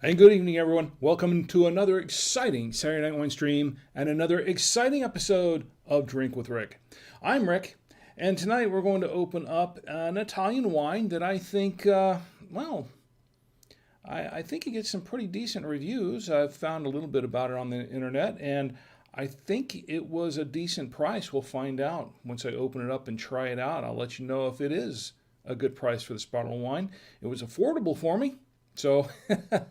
And good evening, everyone. Welcome to another exciting Saturday Night Winestream and another exciting episode of Drink with Rick. I'm Rick, and tonight we're going to open up an Italian wine that I think, I think it gets some pretty decent reviews. I've found a little bit about it on the internet, and I think it was a decent price. We'll find out once I open it up and try it out. I'll let you know if it is a good price for this bottle of wine. It was affordable for me. So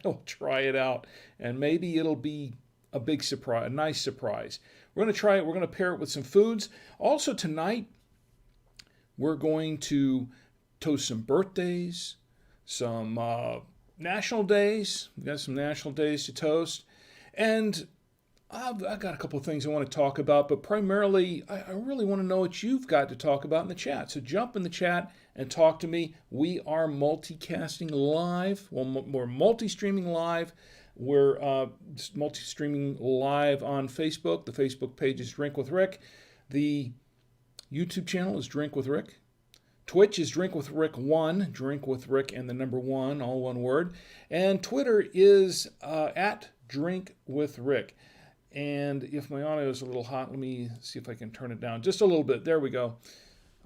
I'll try it out, and maybe it'll be a big surprise, a nice surprise. We're going to try it. We're going to pair it with some foods. Also tonight, we're going to toast some birthdays, some national days. We've got some national days to toast, and I've got a couple of things I want to talk about, but primarily I really want to know what you've got to talk about in the chat. So jump in the chat and talk to me. We are multicasting live. Well, we're multi-streaming live. We're multi-streaming live on Facebook. The Facebook page is Drink with Rick. The YouTube channel is Drink with Rick. Twitch is Drink with Rick 1, Drink with Rick and the number 1, all one word. And Twitter is at Drink with Rick. And if my audio is a little hot, let me see if I can turn it down just a little bit. There we go.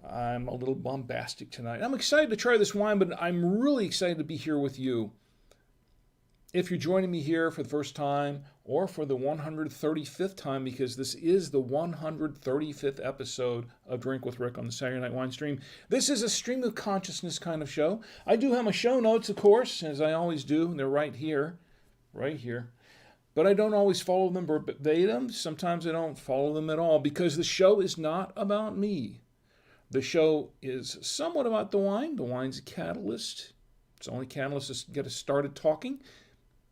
I'm a little bombastic tonight. I'm excited to try this wine, but I'm really excited to be here with you. If you're joining me here for the first time or for the 135th time, because this is the 135th episode of Drink with Rick on the Saturday Night Wine Stream. This is a stream of consciousness kind of show. I do have my show notes, of course, as I always do. And they're right here, right here. But I don't always follow them verbatim. Sometimes I don't follow them at all because the show is not about me. The show is somewhat about the wine. The wine's a catalyst. It's the only catalyst to get us started talking.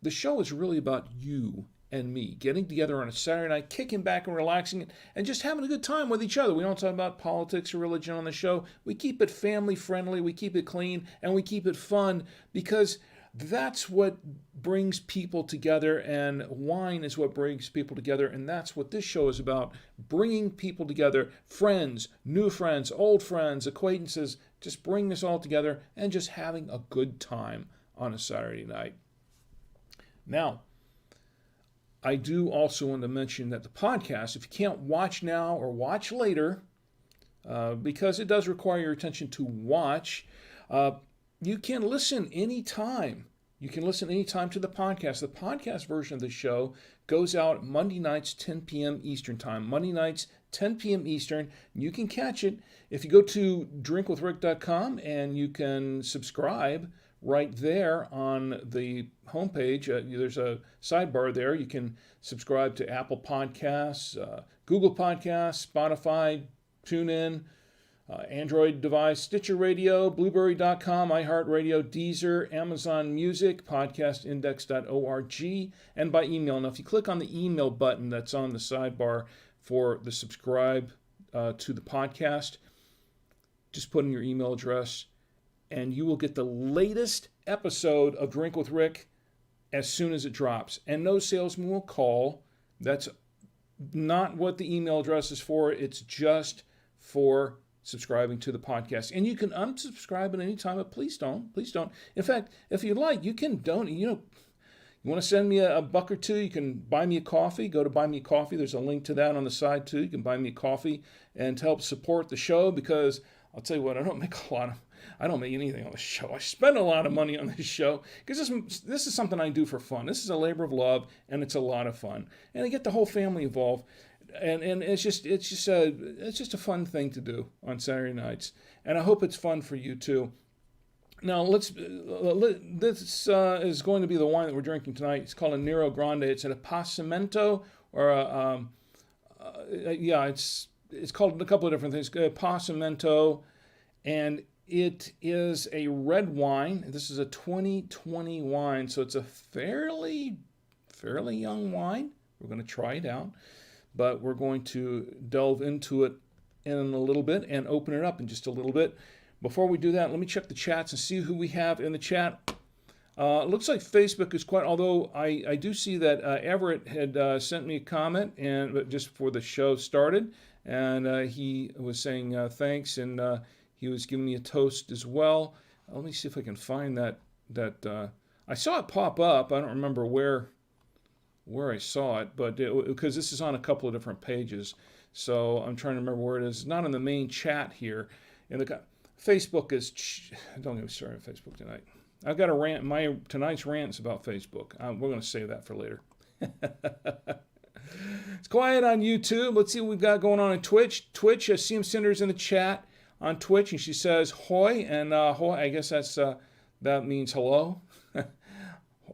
The show is really about you and me getting together on a Saturday night, kicking back and relaxing and just having a good time with each other. We don't talk about politics or religion on the show. We keep it family friendly, we keep it clean, and we keep it fun because that's what brings people together, and wine is what brings people together, and that's what this show is about, bringing people together, friends, new friends, old friends, acquaintances, just bring this all together and just having a good time on a Saturday night. Now, I do also want to mention that the podcast, if you can't watch now or watch later, because it does require your attention to watch, you can listen anytime. You can listen anytime to the podcast. The podcast version of the show goes out Monday nights, 10 p.m. Eastern Time. Monday nights, 10 p.m. Eastern. You can catch it if you go to drinkwithrick.com and you can subscribe right there on the homepage. There's a sidebar there. You can subscribe to Apple Podcasts, Google Podcasts, Spotify, TuneIn, Android device, Stitcher Radio, Blueberry.com, iHeartRadio, Deezer, Amazon Music, podcastindex.org, and by email. Now, if you click on the email button that's on the sidebar for the subscribe to the podcast, just put in your email address, and you will get the latest episode of Drink with Rick as soon as it drops. And no salesman will call. That's not what the email address is for. It's just for subscribing to the podcast. And you can unsubscribe at any time, but please don't. Please don't. In fact, if you'd like, you can donate. You want to send me a buck or two, you can buy me a coffee. Go to Buy Me a Coffee. There's a link to that on the side, too. You can buy me a coffee and to help support the show because I'll tell you what, I don't make anything on the show. I spend a lot of money on this show because this is something I do for fun. This is a labor of love, and it's a lot of fun. And I get the whole family involved. And it's just a fun thing to do on Saturday nights, and I hope it's fun for you too. Now this is going to be the wine that we're drinking tonight. It's called a Nero Grande. It's an Apassimento, or it's called a couple of different things. Apassimento, and it is a red wine. This is a 2020 wine, so it's a fairly young wine. We're going to try it out. But we're going to delve into it in a little bit and open it up in just a little bit. Before we do that, let me check the chats and see who we have in the chat. It looks like Facebook is quite, although I do see that Everett had sent me a comment but just before the show started, and he was saying thanks, and he was giving me a toast as well. Let me see if I can find that I saw it pop up. I don't remember where I saw it, but because this is on a couple of different pages, so I'm trying to remember where it is. It's not in the main chat here. And Facebook is. Don't get me started on Facebook tonight. I've got a rant. Tonight's rant is about Facebook. We're going to save that for later. It's quiet on YouTube. Let's see what we've got going on Twitch. Twitch, CM Cinder's in the chat on Twitch, and she says "hoy," and "hoy." I guess that means hello.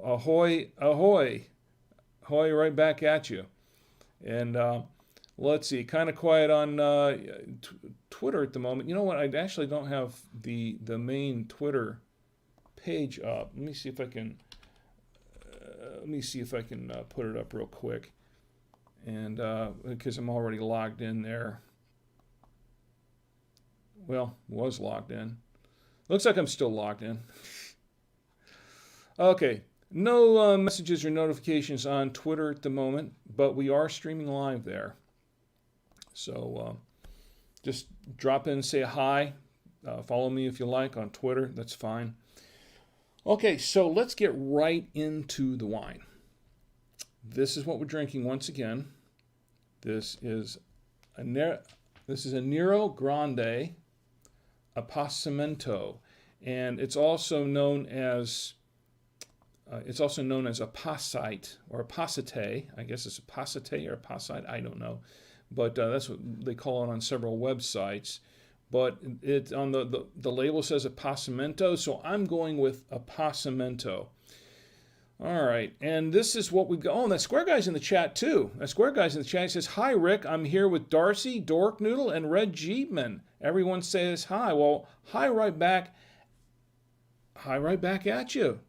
Ahoy, ahoy, ahoy! Right back at you. And let's see, kind of quiet on Twitter at the moment. You know what? I actually don't have the main Twitter page up. Let me see if I can. Put it up real quick. And because I'm already logged in there. Well, was logged in. Looks like I'm still logged in. Okay, no messages or notifications on Twitter at the moment, but we are streaming live there. So just drop in, say hi, follow me if you like on Twitter. That's fine. Okay, so let's get right into the wine. This is what we're drinking once again. This is a Nero Grande Apassimento, and it's also known as apacite or apacite. I guess it's apacite or apacite. I don't know, but that's what they call it on several websites. But it on the label says Apassimento, so I'm going with Apassimento. All right, and this is what we've got. Oh, and that Square Guy's in the chat too. That Square Guy's in the chat. He says, "Hi, Rick. I'm here with Darcy, Dork Noodle, and Red Jeepman. Everyone says hi." Well, hi right back. Hi right back at you.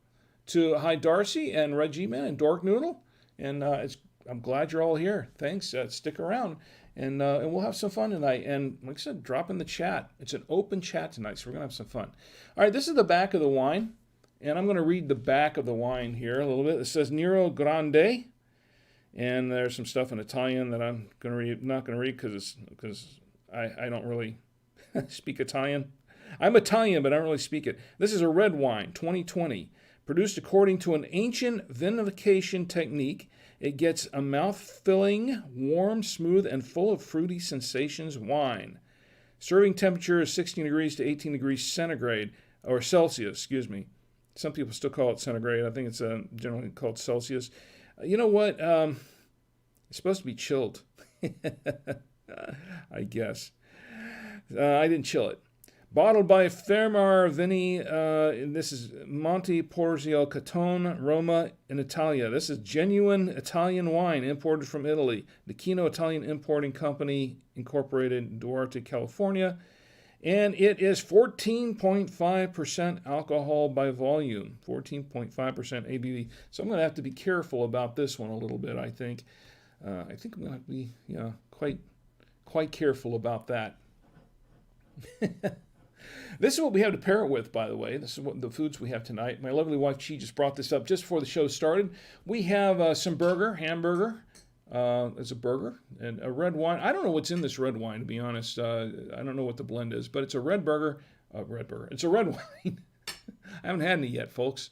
Hi, Darcy and Red Jeepman and Dork Noodle. And I'm glad you're all here. Thanks. Stick around. And we'll have some fun tonight. And like I said, drop in the chat. It's an open chat tonight, so we're going to have some fun. All right, this is the back of the wine. And I'm going to read the back of the wine here a little bit. It says Nero Grande. And there's some stuff in Italian that I'm not going to read because I don't really speak Italian. I'm Italian, but I don't really speak it. This is a red wine, 2020. Produced according to an ancient vinification technique. It gets a mouth-filling, warm, smooth, and full of fruity sensations wine. Serving temperature is 16 degrees to 18 degrees centigrade, or Celsius, excuse me. Some people still call it centigrade. I think it's generally called Celsius. You know what? It's supposed to be chilled, I guess. I didn't chill it. Bottled by Fermar Vini, and this is Monte Porzio Catone, Roma, in Italia. This is genuine Italian wine imported from Italy. The Kino Italian Importing Company, Incorporated, Duarte, California. And it is 14.5% alcohol by volume, 14.5% ABV. So I'm going to have to be careful about this one a little bit, I think. I think I'm going to have to be quite careful about that. This is what we have to pair it with, by the way. This is what the foods we have tonight. My lovely wife, she just brought this up just before the show started. We have some hamburger. It's a burger and a red wine. I don't know what's in this red wine, to be honest. I don't know what the blend is, but it's a red burger. It's a red wine. I haven't had any yet, folks.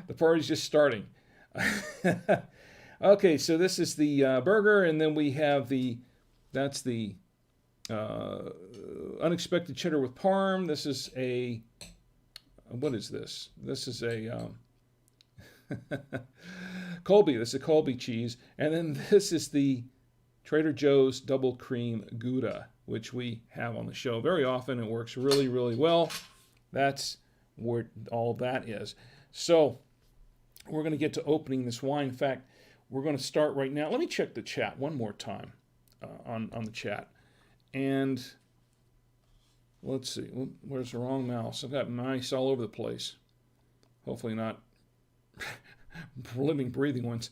The party's just starting. Okay, so this is the burger, and then we have that's the unexpected cheddar with parm. This is what is this? This is a Colby. This is a Colby cheese. And then this is the Trader Joe's Double Cream Gouda, which we have on the show very often. It works really, really well. That's what all that is. So we're going to get to opening this wine. In fact, we're going to start right now. Let me check the chat one more time on the chat. And let's see. Where's the wrong mouse? I've got mice all over the place. Hopefully not living, breathing ones.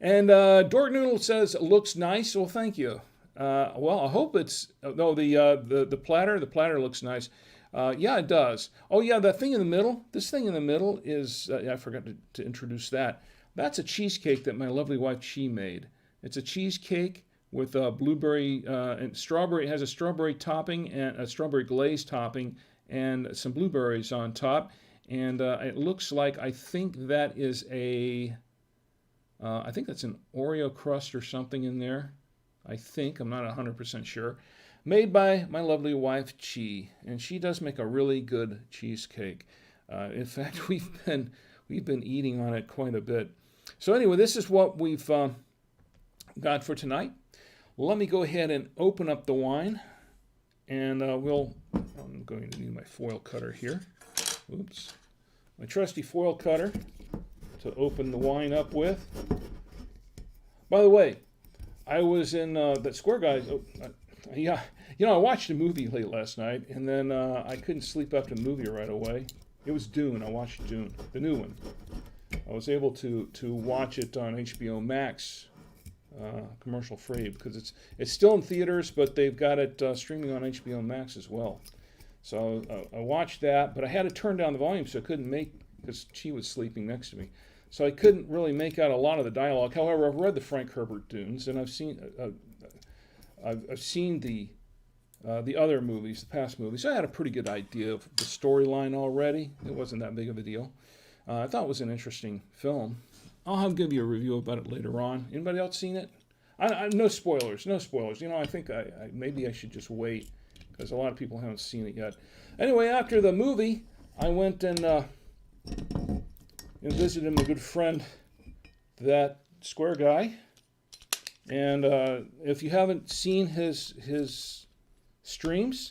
And Dork Noodle says, looks nice. Well, thank you. Well, I hope it's... No, the platter. The platter looks nice. Yeah, it does. Oh, yeah, that thing in the middle. This thing in the middle is... I forgot to introduce that. That's a cheesecake that my lovely wife, she made. It's a cheesecake with blueberry and strawberry. It has a strawberry topping and a strawberry glaze topping and some blueberries on top. And it looks like, I think that is I think that's an Oreo crust or something in there. I think, I'm not 100% sure. Made by my lovely wife, Chi, and she does make a really good cheesecake. In fact, we've been eating on it quite a bit. So anyway, this is what we've got for tonight. Let me go ahead and open up the wine, and I'm going to need my foil cutter here. Oops. My trusty foil cutter to open the wine up with. By the way, I was in that Square Guy. Yeah, you know, I watched a movie late last night, and then I couldn't sleep after the movie right away. It was Dune. I watched Dune, the new one. I was able to watch it on HBO Max, commercial free, because it's still in theaters, but they've got it streaming on HBO Max as well. So I watched that, but I had to turn down the volume so I couldn't because she was sleeping next to me. So I couldn't really make out a lot of the dialogue. However, I've read the Frank Herbert Dunes, and I've seen the other movies, the past movies. So I had a pretty good idea of the storyline already. It wasn't that big of a deal. I thought it was an interesting film. I'll give you a review about it later on. Anybody else seen it? No spoilers. No spoilers. You know, I think maybe I should just wait, because a lot of people haven't seen it yet. Anyway, after the movie, I went and visited my good friend, that Square Guy. And if you haven't seen his streams,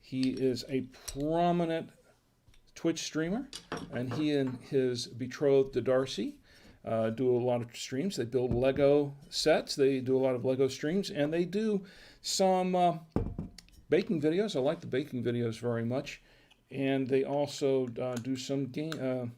he is a prominent Twitch streamer, and he and his betrothed Darcy do a lot of streams. They build Lego sets. They do a lot of Lego streams, and they do some baking videos. I like the baking videos very much. And they also do some game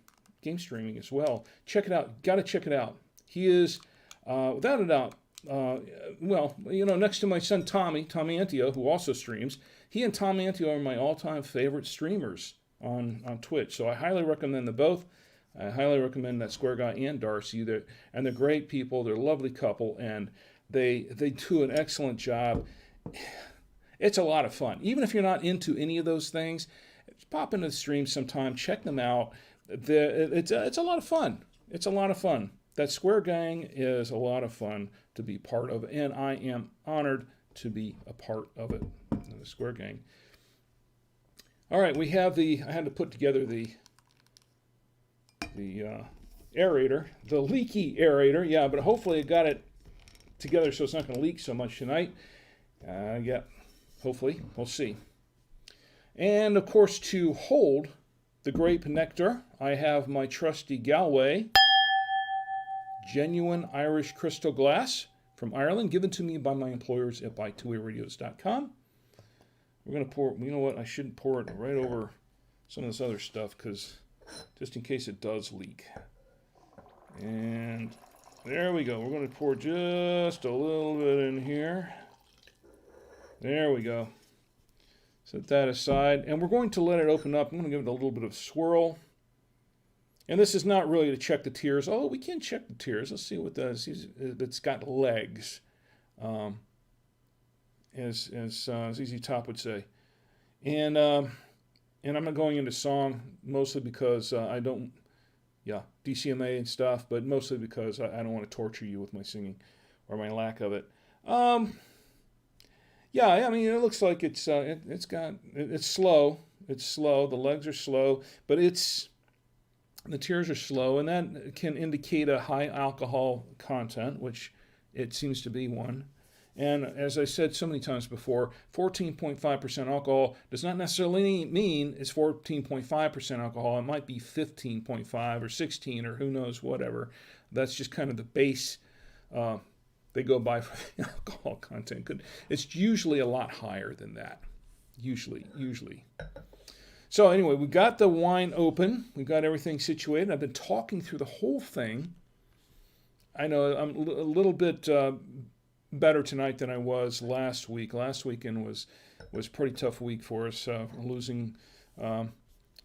streaming as well. Check it out. Got to check it out. He is, without a doubt, well, you know, next to my son Tommy Antio, who also streams, he and Tommy Antio are my all-time favorite streamers on Twitch. So I highly recommend them both. I highly recommend that Square Guy and Darcy. And they're great people. They're a lovely couple, and they do an excellent job. It's a lot of fun. Even if you're not into any of those things, pop into the stream sometime. Check them out. It's a lot of fun. It's a lot of fun. That Square Gang is a lot of fun to be part of, and I am honored to be a part of it, the Square Gang. All right, we have I had to put together the aerator, the leaky aerator. Yeah, but hopefully I got it together so it's not going to leak so much tonight. Yeah, hopefully. We'll see. And, of course, to hold the grape nectar, I have my trusty Galway genuine Irish crystal glass from Ireland, given to me by my employers at buy2wayradios.com. We're going to pour, you know what, I shouldn't pour it right over some of this other stuff, because just in case it does leak. And there we go. We're going to pour just a little bit in here. There we go. Set that aside, and we're going to let it open up. I'm going to give it a little bit of swirl. And this is not really to check the tears. Oh, we can check the tears. Let's see what that is. It's got legs, as ZZ Top would say. And I'm not going into song, mostly because I don't, DCMA and stuff, but mostly because I don't want to torture you with my singing or my lack of it. Yeah, I mean, it looks like it's slow. It's slow. The legs are slow, but the tears are slow, and that can indicate a high alcohol content, which it seems to be one. And as I said so many times before, 14.5% alcohol does not necessarily mean it's 14.5% alcohol. It might be 15.5 or 16 or who knows, whatever. That's just kind of the base they go by for the alcohol content. It's usually a lot higher than that. Usually. So anyway, we got the wine open. We got everything situated. I've been talking through the whole thing. I know I'm a little bit better tonight than I was last week. Last weekend was a pretty tough week for us, losing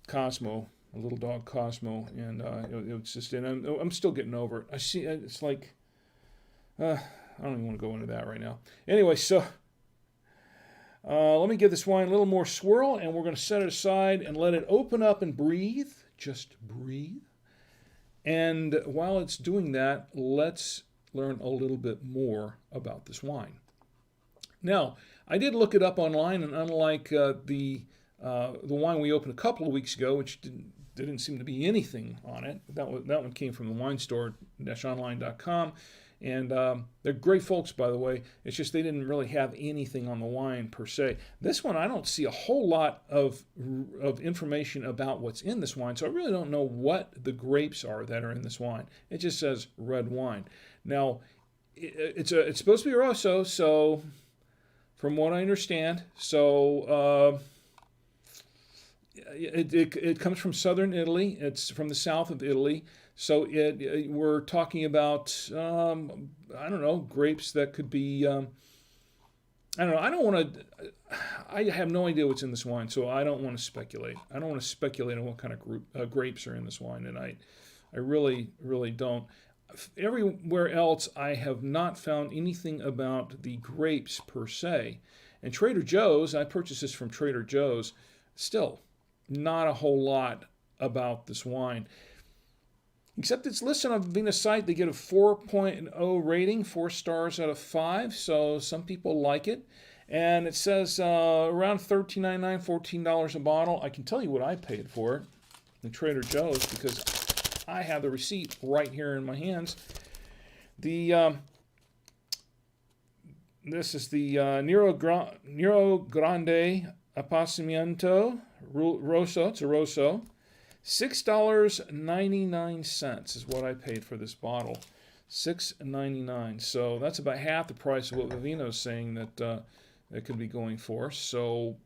Cosmo, a little dog Cosmo, and it was just. And I'm still getting over it. I see. It's like I don't even want to go into that right now. Anyway, so. Let me give this wine a little more swirl, and we're going to set it aside and let it open up and breathe just breathe. And while it's doing that, let's learn a little bit more about this wine. Now, I did look it up online, and unlike the wine we opened a couple of weeks ago, which didn't seem to be anything on it, that one came from the winestore-online.com, and they're great folks, by the way. It's just they didn't really have anything on the wine per se. This one, I don't see a whole lot of information about what's in this wine, so I really don't know what the grapes are that are in this wine. It just says red wine. Now, it's supposed to be Rosso, so from what I understand, so it comes from southern Italy. It's from the south of Italy. So we're talking about, I don't know, grapes that could be, I don't know. I have no idea what's in this wine, so I don't want to speculate. I don't want to speculate on what kind of grapes are in this wine, and I really, really don't. Everywhere else, I have not found anything about the grapes per se. And Trader Joe's, I purchased this from Trader Joe's, still not a whole lot about this wine. Except it's listed on Vina's site. They get a 4.0 rating, 4 stars out of 5. So some people like it. And it says around $13.99, $14 a bottle. I can tell you what I paid for it in Trader Joe's because I have the receipt right here in my hands. This is the Nero Grande Apassimento Rosso. It's a Rosso. $6.99 is what I paid for this bottle. $6.99. So that's about half the price of what Vivino's saying that it could be going for. So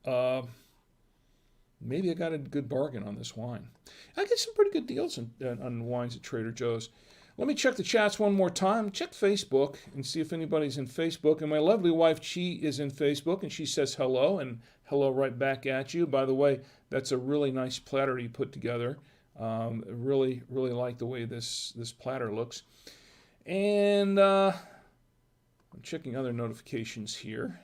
maybe I got a good bargain on this wine. I get some pretty good deals on wines at Trader Joe's. Let me check the chats one more time. Check Facebook and see if anybody's in Facebook. And my lovely wife, Chi, is in Facebook, and she says hello, and hello right back at you. By the way, that's a really nice platter you put together. Really, really like the way this platter looks. And I'm checking other notifications here.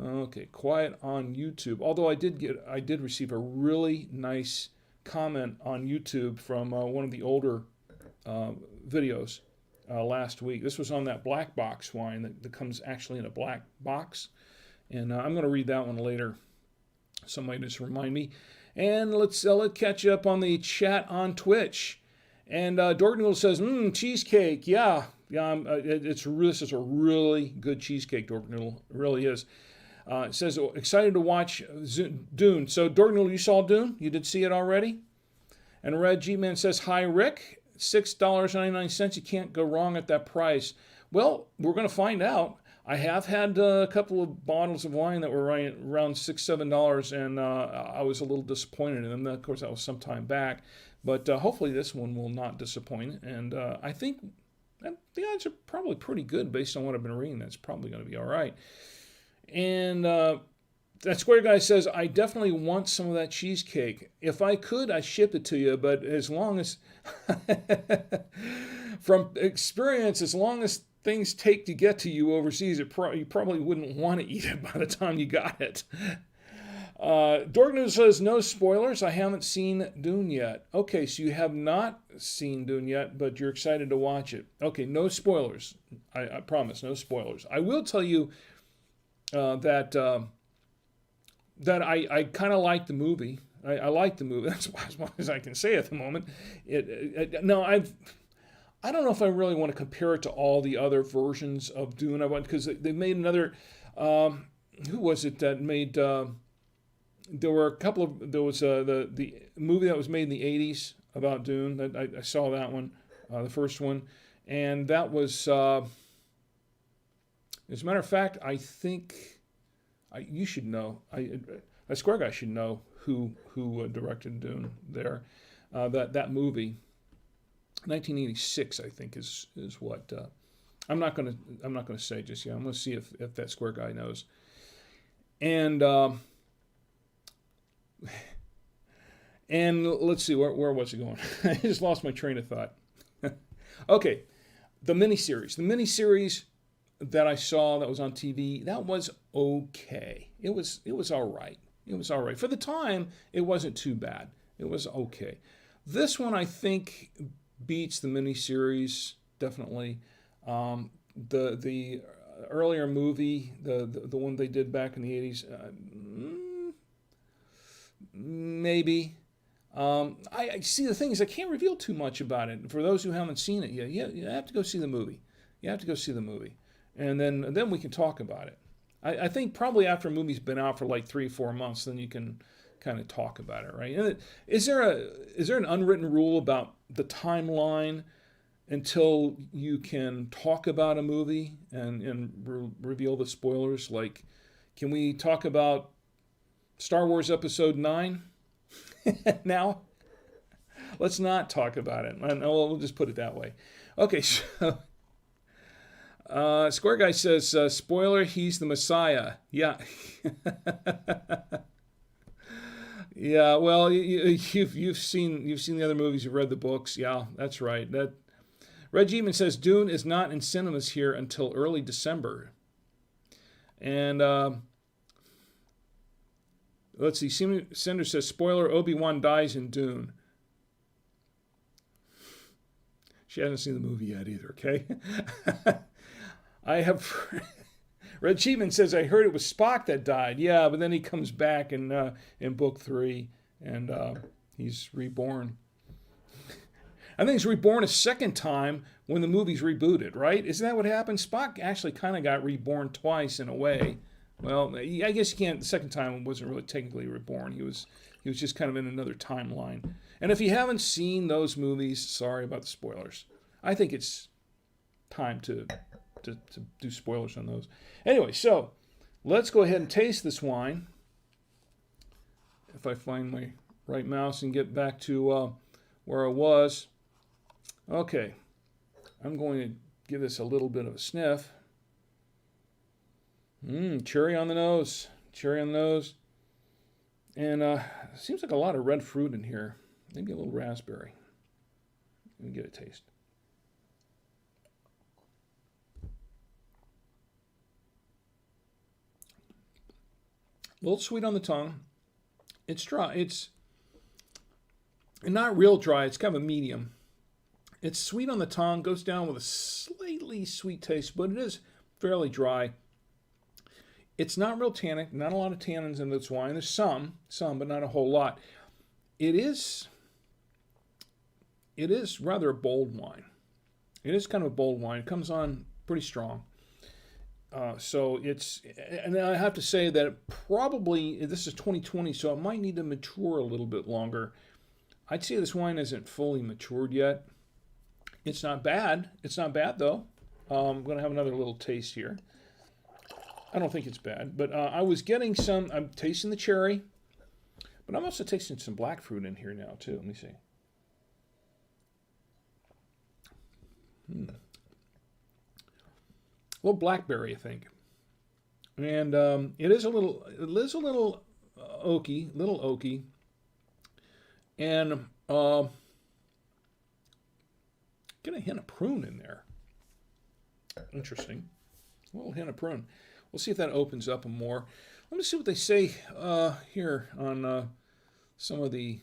Okay, quiet on YouTube. Although I did receive a really nice comment on YouTube from one of the older videos last week. This was on that black box wine that comes actually in a black box. And I'm going to read that one later. Somebody just remind me. And let's catch up on the chat on Twitch. And Dorknoodle says, cheesecake. Yeah. This is a really good cheesecake, Dorknoodle. It really is. It says, excited to watch Dune. So, Dorknoodle, you saw Dune? You did see it already? And Red G-Man says, hi, Rick. $6.99. You can't go wrong at that price. Well, we're going to find out. I have had a couple of bottles of wine that were around $6, $7, and I was a little disappointed in them. Of course, that was some time back. But hopefully this one will not disappoint. And I think the odds are probably pretty good based on what I've been reading. That's probably going to be all right. And that Square Guy says, I definitely want some of that cheesecake. If I could, I'd ship it to you. But as long as, from experience, as long as things take to get to you overseas, you probably wouldn't want to eat it by the time you got it. Dorknews says, no spoilers. I haven't seen Dune yet. Okay, so you have not seen Dune yet, but you're excited to watch it. Okay, no spoilers. I promise, no spoilers. I will tell you that I kind of like the movie. I like the movie. That's as much as I can say at the moment. I don't know if I really want to compare it to all the other versions of Dune. Because they made another. Who was it that made? There were a couple of. There was the movie that was made in the '80s about Dune. I saw that one, the first one, and that was. As a matter of fact, I think you should know. A Square Guy should know who directed Dune. There, that movie. 1986, I think, is what I'm not gonna say just yet. I'm gonna see if that Square Guy knows. And let's see where was it going? I just lost my train of thought. Okay, the miniseries that I saw that was on TV, that was okay. It was all right. It was all right for the time. It wasn't too bad. It was okay. This one, I think, beats the miniseries, definitely. The earlier movie, the one they did back in the 80s, maybe. I see. The thing is, I can't reveal too much about it. For those who haven't seen it yet, you have to go see the movie. You have to go see the movie, and then we can talk about it. I think probably after a movie's been out for like 3 or 4 months, then you can kind of talk about it, right? And is there an unwritten rule about the timeline until you can talk about a movie and reveal the spoilers? Like, can we talk about Star Wars Episode 9 now? Let's not talk about it. We'll just put it that way. Okay, so Square Guy says, spoiler, he's the Messiah. Yeah. Yeah, well, you've seen the other movies, you've read the books. Yeah, that's right. Reg Eman says Dune is not in cinemas here until early December. And let's see, Cinder says, spoiler, Obi-Wan dies in Dune. She hasn't seen the movie yet either, okay? I have... Red Cheeman says, I heard it was Spock that died. Yeah, but then he comes back in book 3, and he's reborn. I think he's reborn a second time when the movie's rebooted, right? Isn't that what happened? Spock actually kind of got reborn twice in a way. Well, I guess you can't. The second time wasn't really technically reborn. He was just kind of in another timeline. And if you haven't seen those movies, sorry about the spoilers. I think it's time to do spoilers on those. Anyway, so let's go ahead and taste this wine. If I find my right mouse and get back to where I was. Okay, I'm going to give this a little bit of a sniff. Cherry on the nose. Cherry on the nose. And seems like a lot of red fruit in here. Maybe a little raspberry. Let me get a taste. A little sweet on the tongue. It's dry. It's not real dry. It's kind of a medium. It's sweet on the tongue. Goes down with a slightly sweet taste, but it is fairly dry. It's not real tannic. Not a lot of tannins in this wine. There's some, but not a whole lot. It is rather a bold wine. It is kind of a bold wine. It comes on pretty strong. So it's, and I have to say that probably, this is 2020, so it might need to mature a little bit longer. I'd say this wine isn't fully matured yet. It's not bad. It's not bad, though. I'm going to have another little taste here. I don't think it's bad, but I was getting some, I'm tasting the cherry, but I'm also tasting some black fruit in here now, too. Let me see. A little blackberry, I think, and it is a little oaky, and get a hint of prune in there. Interesting, a little hint of prune. We'll see if that opens up more. Let me see what they say here on some of the.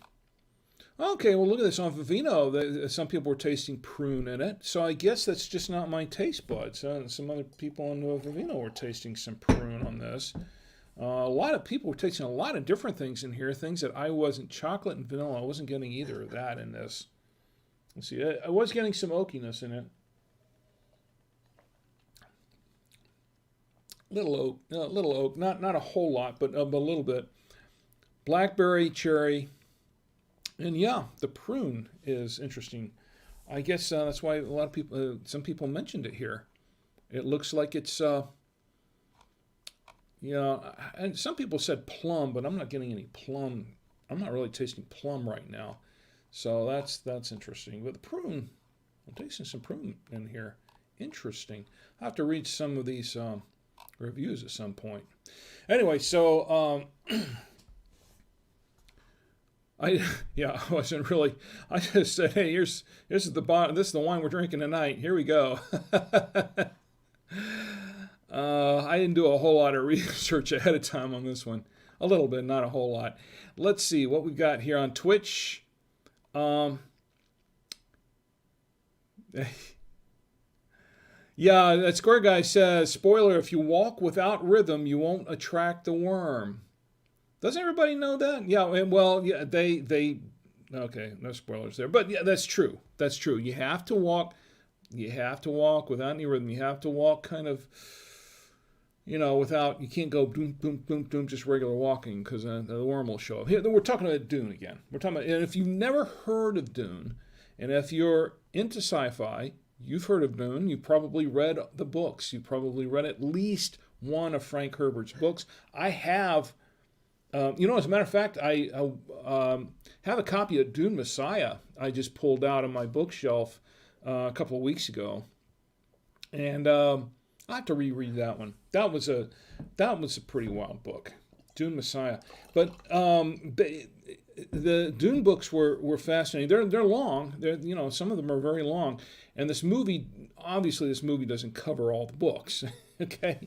Okay, well, look at this on Vivino. Some people were tasting prune in it, so I guess that's just not my taste buds. Some other people on Vivino were tasting some prune on this. A lot of people were tasting a lot of different things in here, things that I wasn't. Chocolate and vanilla, I wasn't getting either of that in this. Let's see, I was getting some oakiness in it. Little oak, not a whole lot, but a little bit. Blackberry, cherry. And yeah, the prune is interesting. I guess that's why a lot of people, some people mentioned it here. It looks like it's, and some people said plum, but I'm not getting any plum. I'm not really tasting plum right now. So that's interesting. But the prune, I'm tasting some prune in here. Interesting. I'll have to read some of these reviews at some point. Anyway, so I wasn't really. I just said, "Hey, this is the wine we're drinking tonight. Here we go." I didn't do a whole lot of research ahead of time on this one. A little bit, not a whole lot. Let's see what we've got here on Twitch. Yeah, that Square Guy says, spoiler, if you walk without rhythm, you won't attract the worm. Doesn't everybody know that? Yeah, well, yeah, they okay, no spoilers there. But yeah, that's true. That's true. You have to walk without any rhythm. You have to walk kind of, without, you can't go boom, boom, boom, boom, just regular walking, because the worm will show up. Here, we're talking about Dune again. We're talking about, and if you've never heard of Dune, and if you're into sci-fi, you've heard of Dune, you probably read the books. You probably read at least one of Frank Herbert's books. I have, as a matter of fact, I have a copy of Dune Messiah I just pulled out of my bookshelf a couple of weeks ago. And I have to reread that one. That was a pretty wild book, Dune Messiah. But the Dune books were fascinating. They're long. Some of them are very long. And this movie doesn't cover all the books. Okay,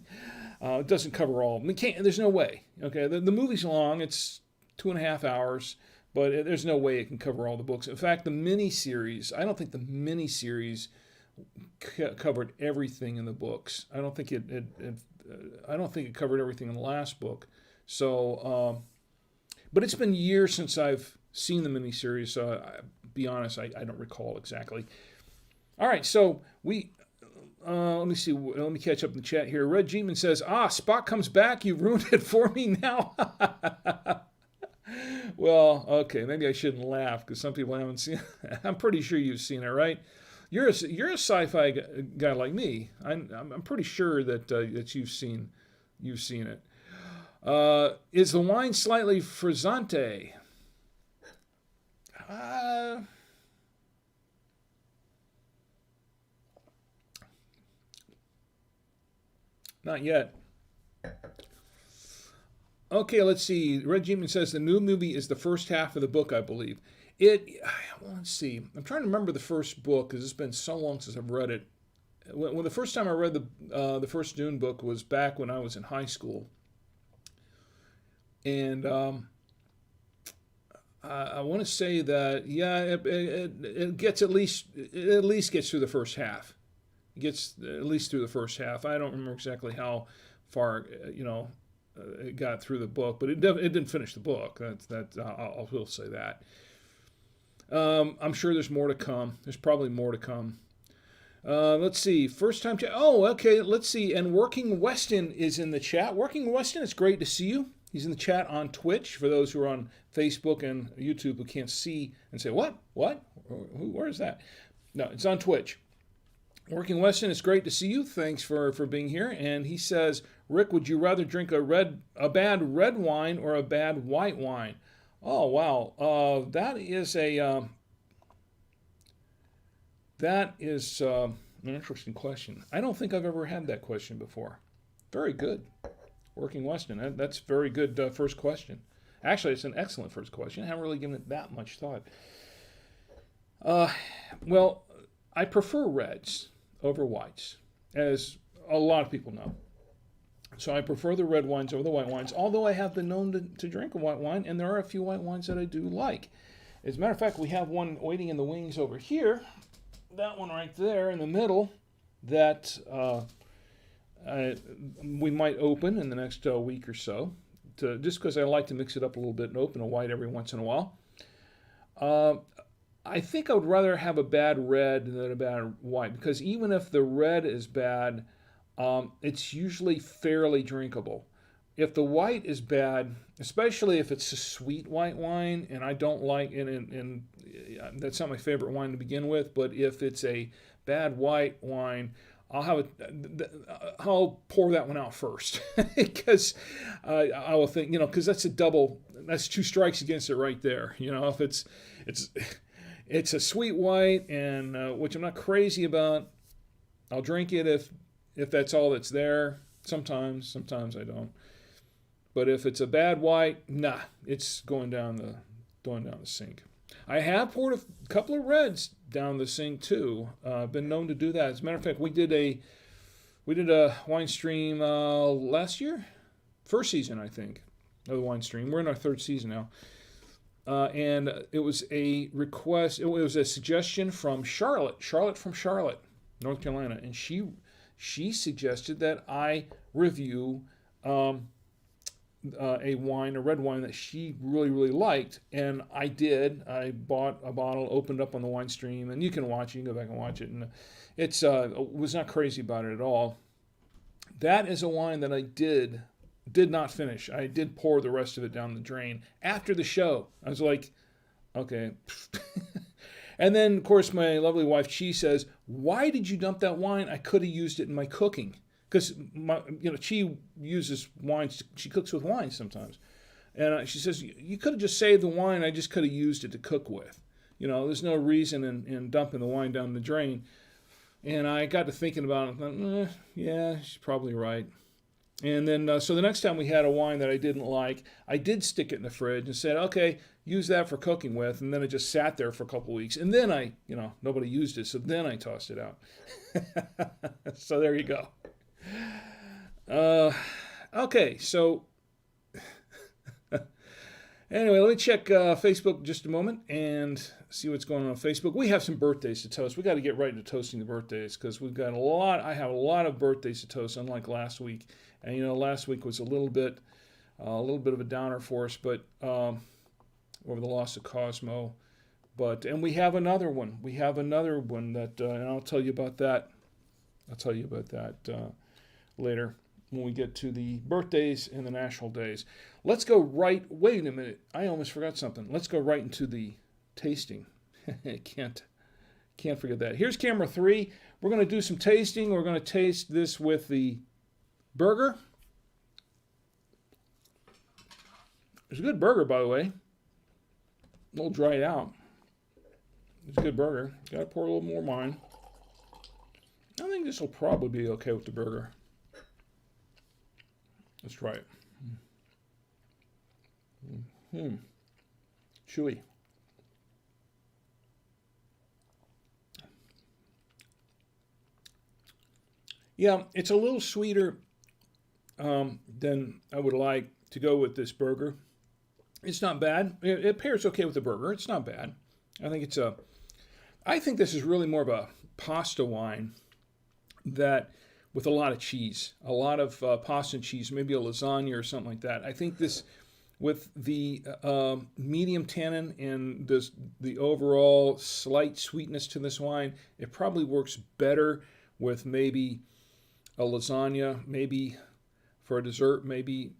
it doesn't cover all. There's no way. Okay, the movie's long. It's 2.5 hours, but there's no way it can cover all the books. In fact, the miniseries. I don't think the miniseries covered everything in the books. I don't think it covered everything in the last book. So. But it's been years since I've seen the miniseries, so be honest, I don't recall exactly. All right, so let me see. Let me catch up in the chat here. Red Jeetman says, Spock comes back. You ruined it for me now. Well, okay, maybe I shouldn't laugh because some people haven't seen it. I'm pretty sure you've seen it, right? You're a sci-fi guy like me. I'm pretty sure that you've seen it. Is the wine slightly frizzante? Not yet. Okay, let's see. Red Jeeman says the new movie is the first half of the book, I believe. Let's see. I'm trying to remember the first book because it's been so long since I've read it. When the first time I read the first Dune book was back when I was in high school. And I want to say that it gets at least gets through the first half. It gets at least through the first half. I don't remember exactly how far it got through the book, but it didn't finish the book. I will say that. I'm sure there's more to come. There's probably more to come. Let's see. First time chat. Oh, okay. Let's see. And Working Weston is in the chat. Working Weston, it's great to see you. He's in the chat on Twitch. For those who are on Facebook and YouTube who can't see and say, what? Where is that? No, it's on Twitch. Working Weston, it's great to see you. Thanks for being here. And he says, Rick, would you rather drink a bad red wine or a bad white wine? Oh, wow. That is an interesting question. I don't think I've ever had that question before. Very good. Working Weston, that's very good first question. Actually, it's an excellent first question. I haven't really given it that much thought. Well, I prefer reds over whites, as a lot of people know. So I prefer the red wines over the white wines, although I have been known to drink a white wine, and there are a few white wines that I do like. As a matter of fact, we have one waiting in the wings over here, that one right there in the middle, that we might open in the next week or so, just because I like to mix it up a little bit and open a white every once in a while. I think I would rather have a bad red than a bad white, because even if the red is bad, it's usually fairly drinkable. If the white is bad, especially if it's a sweet white wine, and I don't like, and that's not my favorite wine to begin with, but if it's a bad white wine, I'll pour that one out first because I will think, because that's that's two strikes against it right there. If it's a sweet white, and which I'm not crazy about, I'll drink it if that's all that's there. Sometimes I don't. But if it's a bad white, it's going down the sink. I have poured a couple of reds down the sink too. Been known to do that. As a matter of fact, we did We did a Winestream last year, first season, I think, of the Winestream. We're in our third season now. And it was a request, it was a suggestion from Charlotte from Charlotte, North Carolina. And she suggested that I review a red wine that she really, really liked. And I did. I bought a bottle, opened up on the Winestream, and you can watch it. You can go back and watch it. And it's was not crazy about it at all. That is a wine that I did not finish. I did pour the rest of it down the drain after the show. I was like, okay. And then, of course, my lovely wife, Chi, says, why did you dump that wine? I could have used it in my cooking. Because, Chi uses wines. She cooks with wine sometimes. And she says, you could have just saved the wine. I just could have used it to cook with. There's no reason in dumping the wine down the drain. And I got to thinking about it. And thought, yeah, she's probably right. And then, so the next time we had a wine that I didn't like, I did stick it in the fridge and said, okay, use that for cooking with. And then it just sat there for a couple of weeks. And then nobody used it. So then I tossed it out. So there you go. Okay, so anyway, let me check Facebook just a moment and see what's going on Facebook. We have some birthdays to toast. We got to get right into toasting the birthdays because we've got I have a lot of birthdays to toast, unlike last week. And last week was a little bit of a downer for us, but over the loss of Cosmo. And we have another one. We have another one that, and I'll tell you about that. Later when we get to the birthdays and the national days. Let's go right. Wait a minute. I almost forgot something. Let's go right into the tasting. Can't forget that. Here's camera 3. We're going to do some tasting. We're going to taste this with the burger. It's a good burger, by the way. A little dried out. It's a good burger. Got to pour a little more wine. I think this will probably be okay with the burger. Let's try it. Chewy. Yeah, it's a little sweeter than I would like to go with this burger. It's not bad. It pairs okay with the burger. It's not bad. I think this is really more of a pasta wine that with a lot of cheese, a lot of pasta and cheese, maybe a lasagna or something like that. I think this, with the medium tannin and the overall slight sweetness to this wine, it probably works better with maybe a lasagna, maybe for a dessert, maybe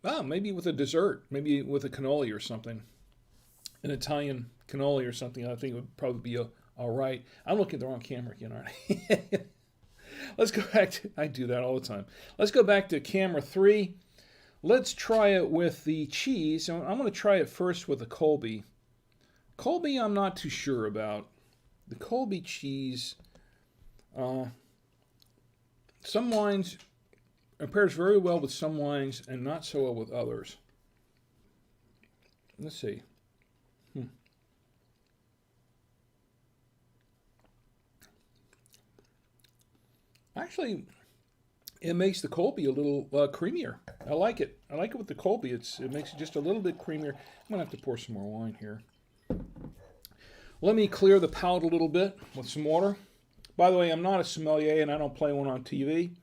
with a dessert, maybe with a cannoli or something, an Italian cannoli or something. I think it would probably be all right. I'm looking at the wrong camera again, aren't I? Let's go back to, I do that all the time. Let's go back to camera 3. Let's try it with the cheese. I'm going to try it first with a Colby. Colby I'm not too sure about. The Colby cheese, some wines, it pairs very well with some wines and not so well with others. Let's see. Actually, it makes the Colby a little creamier. I like it. I like it with the Colby. It makes it just a little bit creamier. I'm going to have to pour some more wine here. Let me clear the palate a little bit with some water. By the way, I'm not a sommelier and I don't play one on TV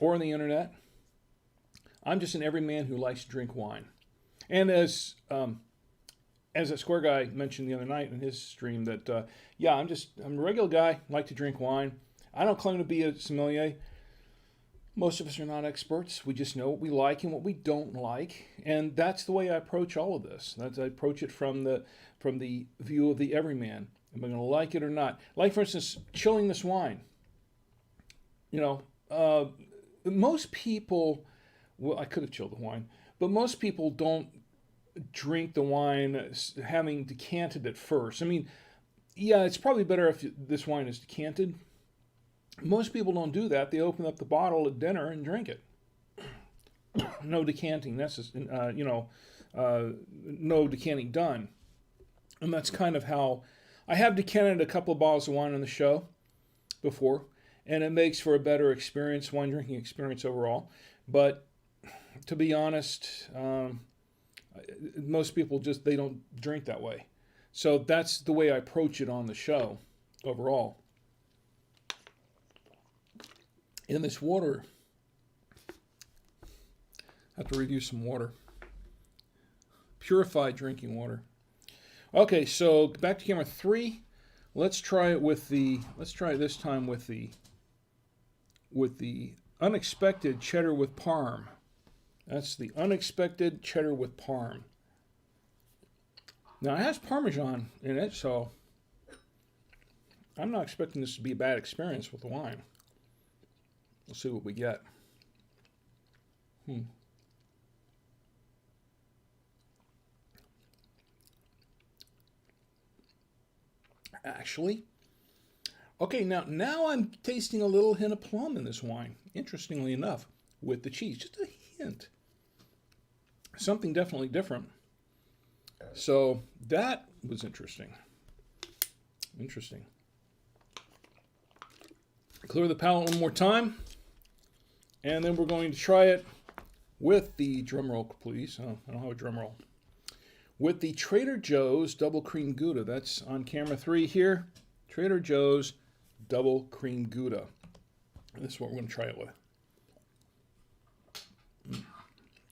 or on the internet. I'm just an everyman who likes to drink wine. And as a Square guy mentioned the other night in his stream that, I'm a regular guy, like to drink wine. I don't claim to be a sommelier. Most of us are not experts. We just know what we like and what we don't like. And that's the way I approach all of this. I approach it from the view of the everyman. Am I going to like it or not? Like, for instance, chilling this wine. Most people, well, I could have chilled the wine, but most people don't drink the wine having decanted it first. I mean, yeah, it's probably better if this wine is decanted. Most people don't do that. They open up the bottle at dinner and drink it. No decanting no decanting done. And that's kind of how I have decanted a couple of bottles of wine on the show before, and it makes for a better experience, wine drinking experience overall. But to be honest, most people just, they don't drink that way. So that's the way I approach it on the show overall. In this water, I have to review some water. Purified drinking water. Okay, so back to camera 3. Let's try it with the, let's try it this time with the unexpected cheddar with parm. That's the unexpected cheddar with parm. Now, it has Parmesan in it, so I'm not expecting this to be a bad experience with the wine. We'll see what we get. Actually, okay, now I'm tasting a little hint of plum in this wine, interestingly enough, with the cheese. Just a hint. Something definitely different. So that was interesting. Interesting. Clear the palate one more time. And then we're going to try it with the, drum roll please. Oh, I don't have a drum roll. With the Trader Joe's Double Cream Gouda. That's on camera 3 here. Trader Joe's Double Cream Gouda. And this is what we're going to try it with.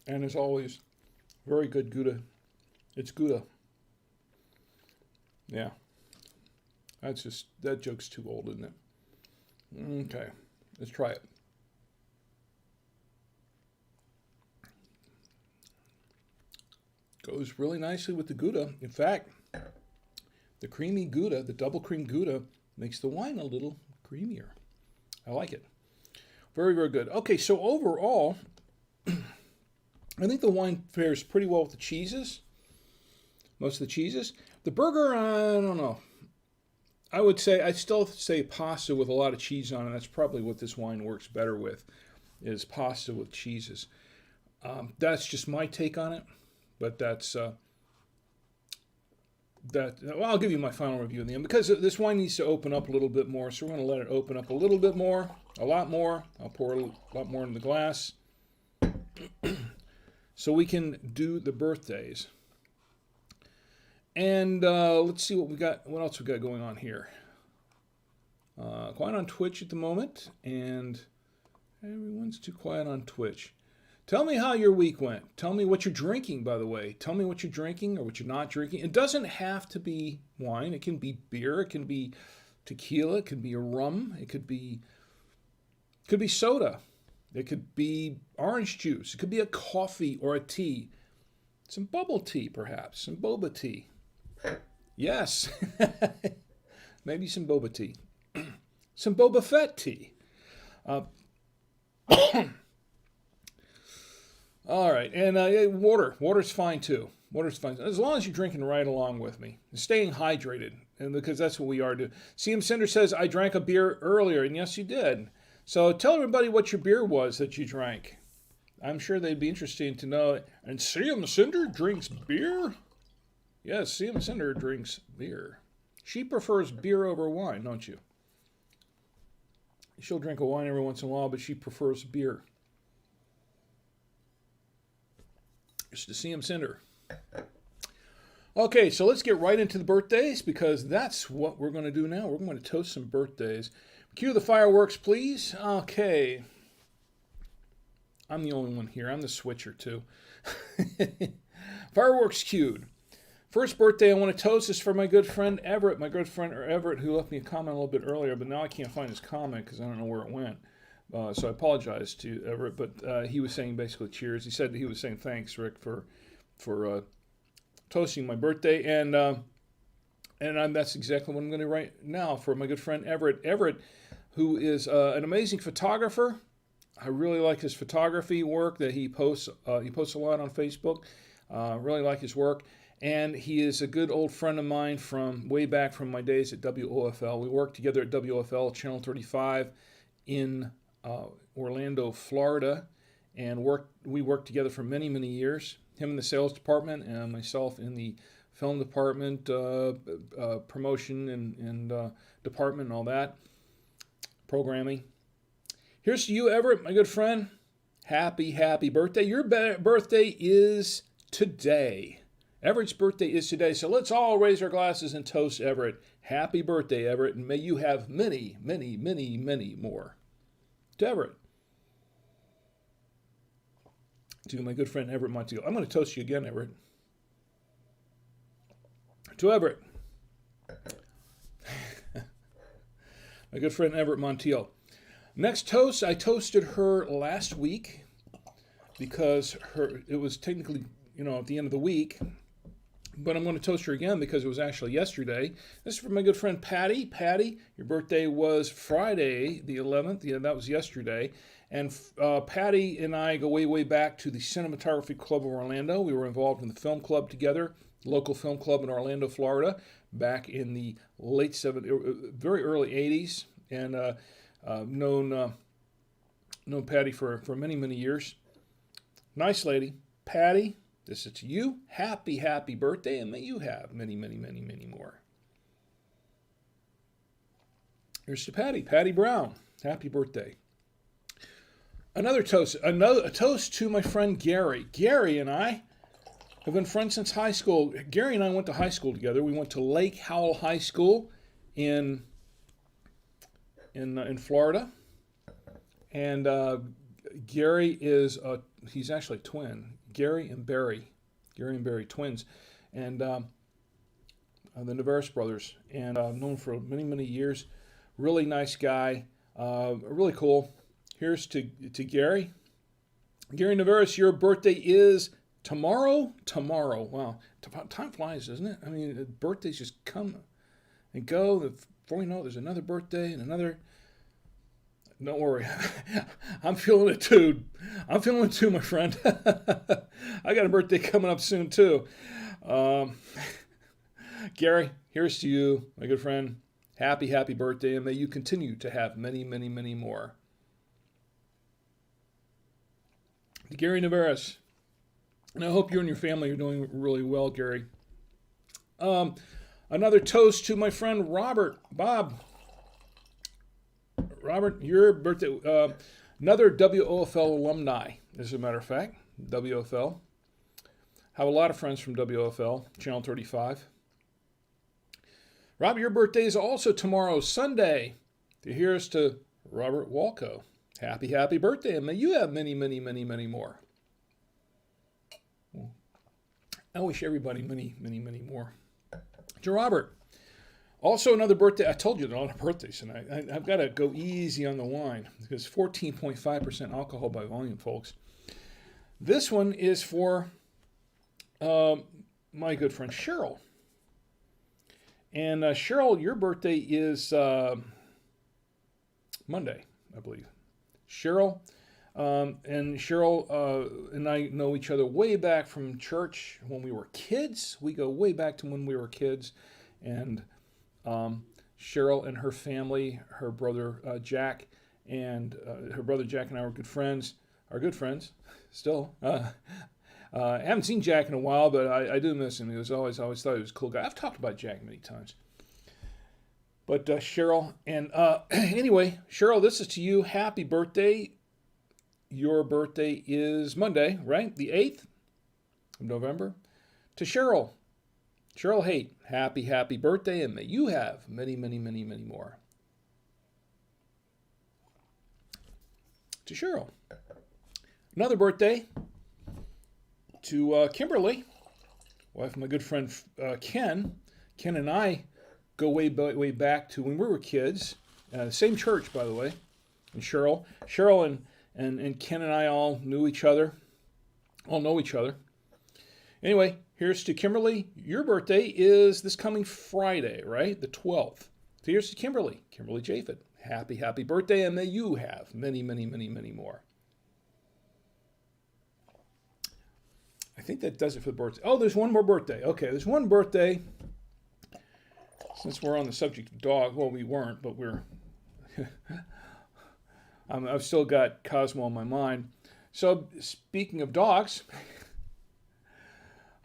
And as always, very good Gouda. It's Gouda. Yeah. That's just, that joke's too old, isn't it? Okay, let's try it. Goes really nicely with the Gouda. In fact, the creamy Gouda, the double cream Gouda, makes the wine a little creamier. I like it. Very, very good. Okay, so overall, I think the wine fares pretty well with the cheeses. Most of the cheeses. The burger, I don't know. I would say, I'd still say pasta with a lot of cheese on it. That's probably what this wine works better with, is pasta with cheeses. That's just my take on it. But that's, well, I'll give you my final review in the end, because this wine needs to open up a little bit more. So we're going to let it open up a little bit more, a lot more. I'll pour a lot more in the glass. So we can do the birthdays. And let's see what we got. What else we got going on here? Quiet on Twitch at the moment, and everyone's too quiet on Twitch. Tell me how your week went. Tell me what you're drinking, by the way. Tell me what you're drinking or what you're not drinking. It doesn't have to be wine. It can be beer. It can be tequila. It could be a rum. It could be soda. It could be orange juice. It could be a coffee or a tea. Some bubble tea, perhaps. Some boba tea. Yes. Maybe some boba tea. Some Boba Fett tea. All right, and water. Water's fine too. Water's fine, as long as you're drinking right along with me, staying hydrated, and because that's what we are doing. CM Cinder says, I drank a beer earlier, and yes, you did. So tell everybody what your beer was that you drank. I'm sure they'd be interested to know. And CM Cinder drinks beer? Yes, CM Cinder drinks beer. She prefers beer over wine, don't you? She'll drink a wine every once in a while, but she prefers beer. It's the CM Cinder. Okay, so let's get right into the birthdays, because that's what we're going to do now. We're going to toast some birthdays. Cue the fireworks, please. Okay. I'm the only one here. I'm the switcher, too. Fireworks cued. First birthday I want to toast is for my good friend Everett. My good friend Everett, who left me a comment a little bit earlier, but now I can't find his comment because I don't know where it went. So I apologize to Everett, but he was saying basically cheers. He said he was saying thanks, Rick, for toasting my birthday, and that's exactly what I'm going to write now for my good friend Everett. Everett, who is an amazing photographer. I really like his photography work that he posts. He posts a lot on Facebook. Really like his work. And he is a good old friend of mine from way back from my days at WOFL. We worked together at WOFL, Channel 35 in Orlando, Florida. And we worked together for many, many years. Him in the sales department and myself in the film department, promotion and department and all that. programming. Here's to you, Everett, my good friend. Happy, happy birthday. Your birthday is today. Everett's birthday is today, so let's all raise our glasses and toast Everett. Happy birthday, Everett, and may you have many, many, many, many more. To Everett. To my good friend Everett Montiel. I'm going to toast you again, Everett. To Everett. My good friend Everett Montiel. Next toast, I toasted her last week because it was technically, at the end of the week. But I'm going to toast her again because it was actually yesterday. This is for my good friend Patty. Patty, your birthday was Friday the 11th. Yeah, that was yesterday. And Patty and I go way, way back to the Cinematography Club of Orlando. We were involved in the film club together, local film club in Orlando, Florida, back in the late 70s, very early 80s. And known Patty for many, many years. Nice lady. Patty, this is to you. Happy, happy birthday, and may you have many, many, many, many more. Here's to Patty. Patty Brown. Happy birthday. Another toast. A toast to my friend Gary. Gary and I have been friends since high school. Gary and I went to high school together. We went to Lake Howell High School in Florida, and Gary he's actually a twin. Gary and Barry twins, and the Navarez brothers, and I've known him for many, many years. Really nice guy, really cool. Here's to Gary. Gary Navarez, your birthday is tomorrow. Tomorrow, wow, time flies, doesn't it? I mean, birthdays just come and go. Before you know it, there's another birthday and another. Don't worry. I'm feeling it too. My friend. I got a birthday coming up soon, too. Gary, here's to you, my good friend. Happy, happy birthday, and may you continue to have many, many, many more. To Gary Navarez. And I hope you and your family are doing really well, Gary. Another toast to my friend Robert. Bob. Robert, your birthday. Another WOFL alumni, as a matter of fact. WOFL. Have a lot of friends from WOFL, Channel 35. Robert, your birthday is also tomorrow, Sunday. Here's to Robert Walco. Happy, happy birthday, and may you have many, many, many, many more. I wish everybody many, many, many more. To Robert, also another birthday. I told you there are a lot of birthdays tonight. I've got to go easy on the wine because 14.5% alcohol by volume, folks. This one is for my good friend Cheryl. And Cheryl, your birthday is Monday, I believe. Cheryl, and Cheryl and I know each other way back from church when we were kids. We go way back to when we were kids. And Cheryl and her family, her brother Jack, and her brother Jack and I were good friends. Are good friends still. I haven't seen Jack in a while, but I do miss him. He was always thought he was a cool guy. I've talked about Jack many times. But Cheryl, and anyway, Cheryl, this is to you. Happy birthday. Your birthday is Monday, right? The 8th of November. To Cheryl. Cheryl Haight, happy, happy birthday, and may you have many, many, many, many more. To Cheryl. Another birthday to Kimberly, wife of my good friend Ken. Ken and I go way back to when we were kids. Same church, by the way. And Cheryl and Ken and I all know each other. Anyway, here's to Kimberly. Your birthday is this coming Friday, right? The 12th. So here's to Kimberly Japhett. Happy, happy birthday, and may you have many, many, many, many more. I think that does it for the birthday. Oh, there's one more birthday. Okay, there's one birthday. Since we're on the subject of dog, well, we weren't, but we're... I've still got Cosmo on my mind. So, speaking of dogs,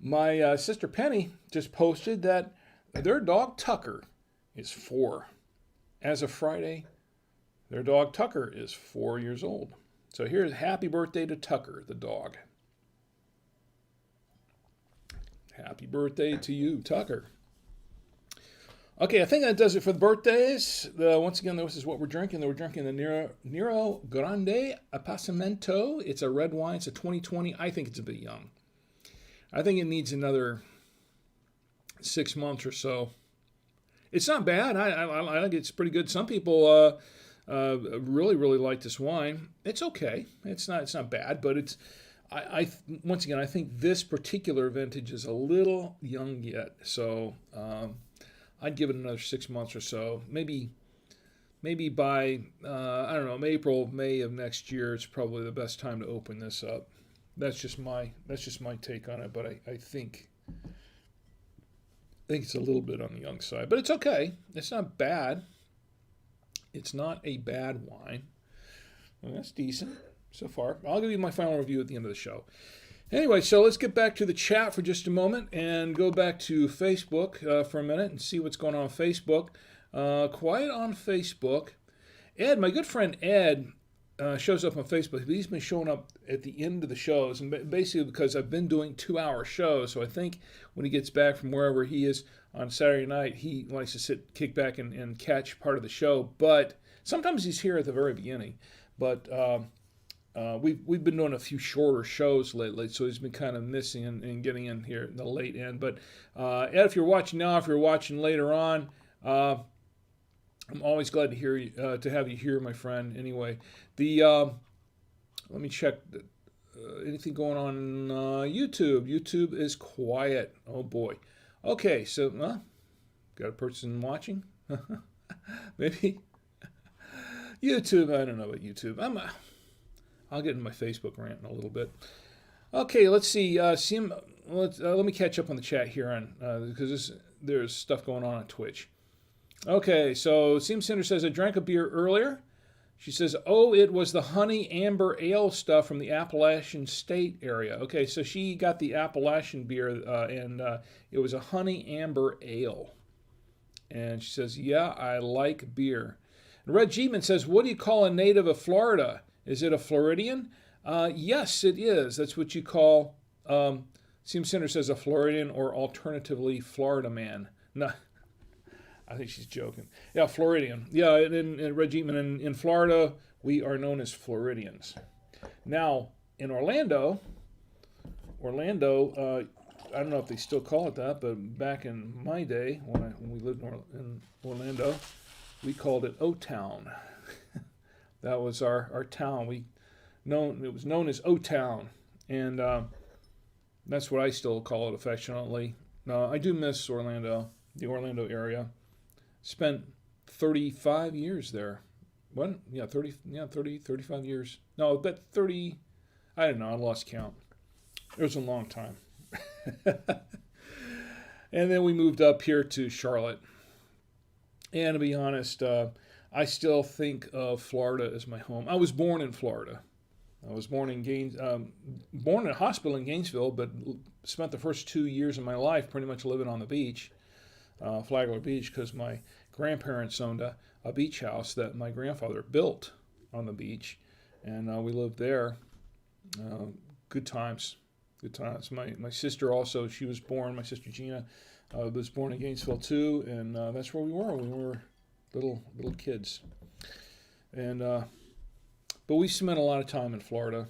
my sister Penny just posted that their dog Tucker is 4 as of Friday Their dog Tucker is 4 years old. So here's happy birthday to Tucker, the dog. Happy birthday to you, Tucker. Okay, I think that does it for the birthdays. Once again, this is what we're drinking. We're drinking the Nero Grande Apassimento. It's a red wine. It's a 2020. I think it's a bit young. I think it needs another 6 months or so. It's not bad. I think it's pretty good. Some people really, really like this wine. It's okay. It's not bad, but it's. Once again, I think this particular vintage is a little young yet. So I'd give it another 6 months or so. Maybe by I don't know, April, May of next year. It's probably the best time to open this up. That's just my take on it. But I think it's a little bit on the young side, but it's okay. It's not bad. It's not a bad wine. Well, that's decent so far. I'll give you my final review at the end of the show. Anyway, so let's get back to the chat for just a moment and go back to Facebook for a minute and see what's going on Facebook. Quiet on Facebook. Ed, my good friend Ed, shows up on Facebook. He's been showing up at the end of the shows, and basically because I've been doing 2-hour shows, so I think when he gets back from wherever he is on Saturday night, he likes to kick back and catch part of the show. But sometimes he's here at the very beginning. But we've been doing a few shorter shows lately, so he's been kind of missing and getting in here in the late end. But Ed, if you're watching now, if you're watching later on, I'm always glad to hear you, to have you here, my friend. Anyway, let me check. Anything going on YouTube? YouTube is quiet. Oh boy. Okay, so got a person watching. Maybe YouTube. I don't know about YouTube. I'll get into my Facebook rant in a little bit. Okay, let's see. Let me catch up on the chat here on because there's stuff going on Twitch. Okay, so Seam Cinder says, I drank a beer earlier. She says, oh, it was the honey amber ale stuff from the Appalachian State area. Okay, so she got the Appalachian beer, and it was a honey amber ale. And she says, yeah, I like beer. And Red Jeepman says, what do you call a native of Florida? Is it a Floridian? Yes, it is. That's what you call, Seam Cinder says, a Floridian or alternatively Florida man. No. I think she's joking. Yeah, Floridian. Yeah, in Red Jeepman, in Florida, we are known as Floridians. Now, in Orlando, I don't know if they still call it that, but back in my day, when we lived in Orlando, we called it O-Town. That was our town. It was known as O-Town, and that's what I still call it affectionately. No, I do miss Orlando, the Orlando area. Spent 35 years there. What? Yeah, 35 years. No, but 30, I don't know, I lost count. It was a long time. And then we moved up here to Charlotte. And to be honest, I still think of Florida as my home. I was born in Florida. I was born in a hospital in Gainesville, but spent the first 2 years of my life pretty much living on the beach. Flagler Beach, because my grandparents owned a beach house that my grandfather built on the beach, and we lived there. Good times. My sister also, she was born, my sister Gina, was born in Gainesville too, and that's where we were when we were little kids. And but we spent a lot of time in Florida.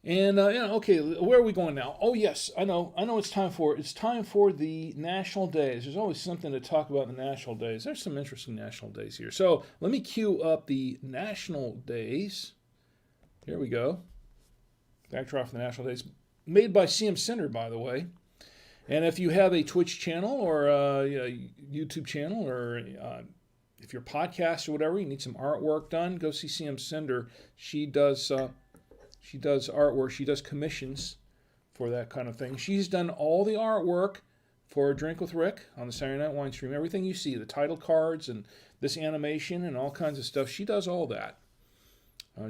And okay, where are we going now? Oh yes, I know. It's time for the national days. There's always something to talk about in the national days. There's some interesting national days here. So let me cue up the national days. Here we go. Backdrop for the national days, made by CM Cinder, by the way. And if you have a Twitch channel or a YouTube channel, or if you're a podcast or whatever, you need some artwork done, go see CM Cinder. She does artwork. She does commissions for that kind of thing. She's done all the artwork for Drink with Rick on the Saturday Night Winestream. Everything you see, the title cards and this animation and all kinds of stuff, she does all that.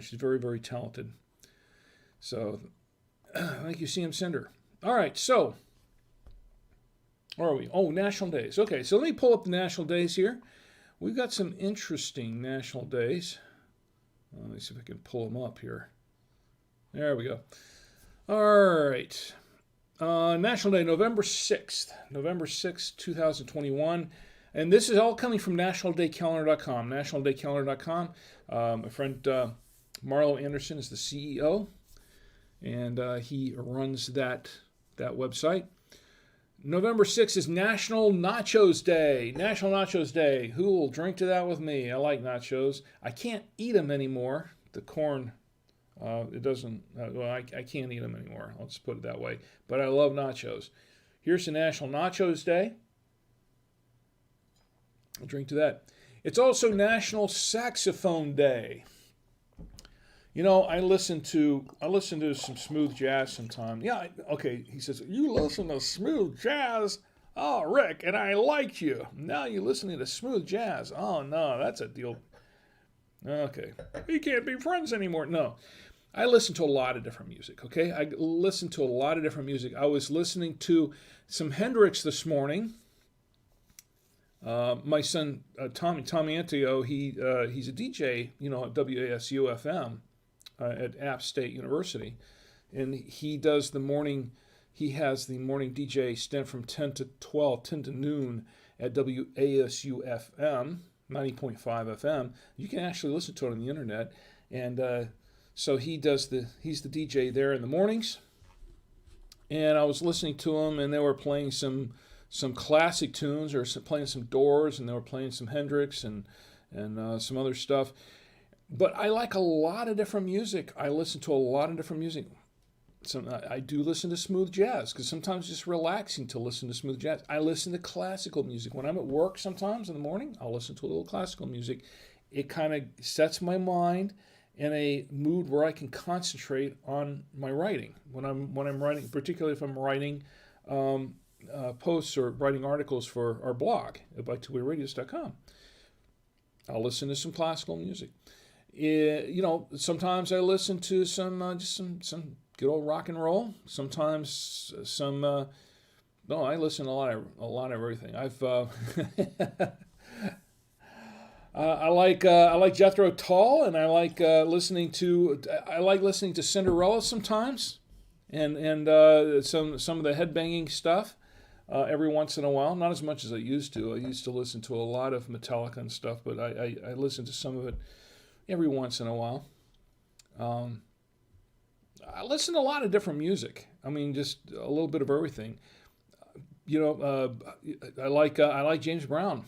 She's very, very talented. So, thank you, CM Cinder. All right, so, where are we? Oh, national days. Okay, so let me pull up the national days here. We've got some interesting national days. Let me see if I can pull them up here. There we go. All right. National Day, November 6th. November 6th, 2021. And this is all coming from nationaldaycalendar.com. Nationaldaycalendar.com. My friend Marlo Anderson is the CEO, and he runs that website. November 6th is National Nachos Day. National Nachos Day. Who will drink to that with me? I like nachos. I can't eat them anymore. The corn, it doesn't, well, I can't eat them anymore. Let's put it that way. But I love nachos. Here's the National Nachos Day. I'll drink to that. It's also National Saxophone Day. You know, I listen to some smooth jazz sometimes. Yeah, okay, he says, you listen to smooth jazz? Oh, Rick, and I liked you. Now you're listening to smooth jazz. Oh, no, that's a deal. Okay, we can't be friends anymore. No, I listen to a lot of different music, okay? I listen to a lot of different music. I was listening to some Hendrix this morning. My son, Tommy Antio, he's a DJ, you know, at WASU-FM. At App State University, and he has the morning DJ stint from 10 to 12, 10 to noon at WASU-FM, 90.5 FM. You can actually listen to it on the internet, and so he's the DJ there in the mornings, and I was listening to him, and they were playing some classic tunes, or playing some Doors, and they were playing some Hendrix and some other stuff. But I like a lot of different music. I listen to a lot of different music. I do listen to smooth jazz because sometimes it's just relaxing to listen to smooth jazz. I listen to classical music. When I'm at work sometimes in the morning, I'll listen to a little classical music. It kind of sets my mind in a mood where I can concentrate on my writing. When I'm writing, particularly if I'm writing posts or writing articles for our blog at bytwowayradios.com, I'll listen to some classical music. You know, sometimes I listen to some good old rock and roll. Sometimes I listen to a lot of everything. I like Jethro Tull, and I like listening to Cinderella sometimes, and some of the headbanging stuff every once in a while. Not as much as I used to. I used to listen to a lot of Metallica and stuff, but I listen to some of it every once in a while. I listen to a lot of different music. I mean, just a little bit of everything. You know, I like James Brown.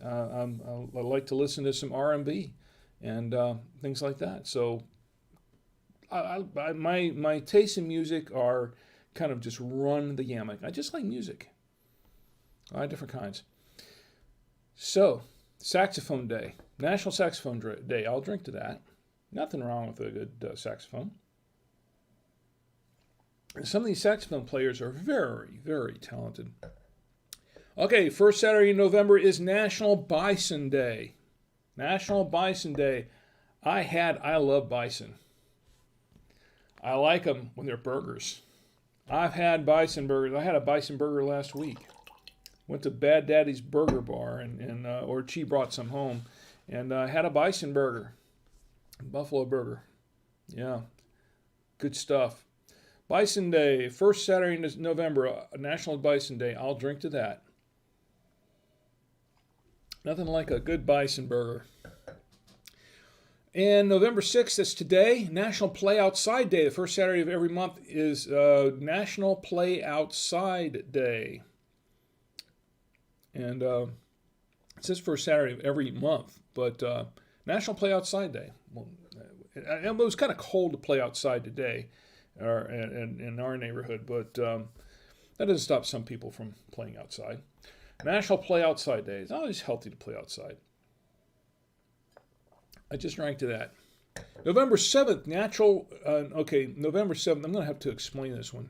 I like to listen to some R&B and things like that. So, my tastes in music are kind of just run the gamut. I just like music, a lot of different kinds. So, Saxophone Day, National Saxophone Day. I'll drink to that. Nothing wrong with a good saxophone. And some of these saxophone players are very, very talented. Okay, first Saturday in November is National Bison Day. National Bison Day. I love bison. I like them when they're burgers. I've had bison burgers. I had a bison burger last week. Went to Bad Daddy's Burger Bar, or she brought some home, and I had a bison burger, buffalo burger. Yeah, good stuff. Bison Day, first Saturday in November, National Bison Day. I'll drink to that. Nothing like a good bison burger. And November 6th, that's today, National Play Outside Day. The first Saturday of every month is National Play Outside Day. And it says first Saturday of every month, but National Play Outside Day. Well, it was kind of cold to play outside today in our neighborhood, but that doesn't stop some people from playing outside. National Play Outside Day. It's always healthy to play outside. I just drank to that. November 7th, November 7th, I'm going to have to explain this one.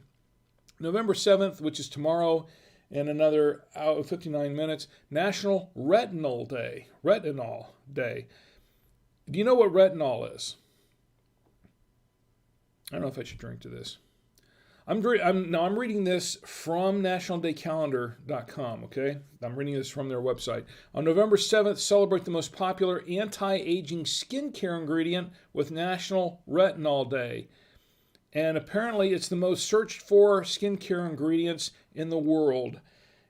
November 7th, which is tomorrow, in another 59 minutes, National Retinol Day. Retinol Day. Do you know what retinol is? I don't know if I should drink to this. I'm reading this from nationaldaycalendar.com, okay? I'm reading this from their website. On November 7th, celebrate the most popular anti-aging skincare ingredient with National Retinol Day. And apparently it's the most searched for skincare ingredients in the world.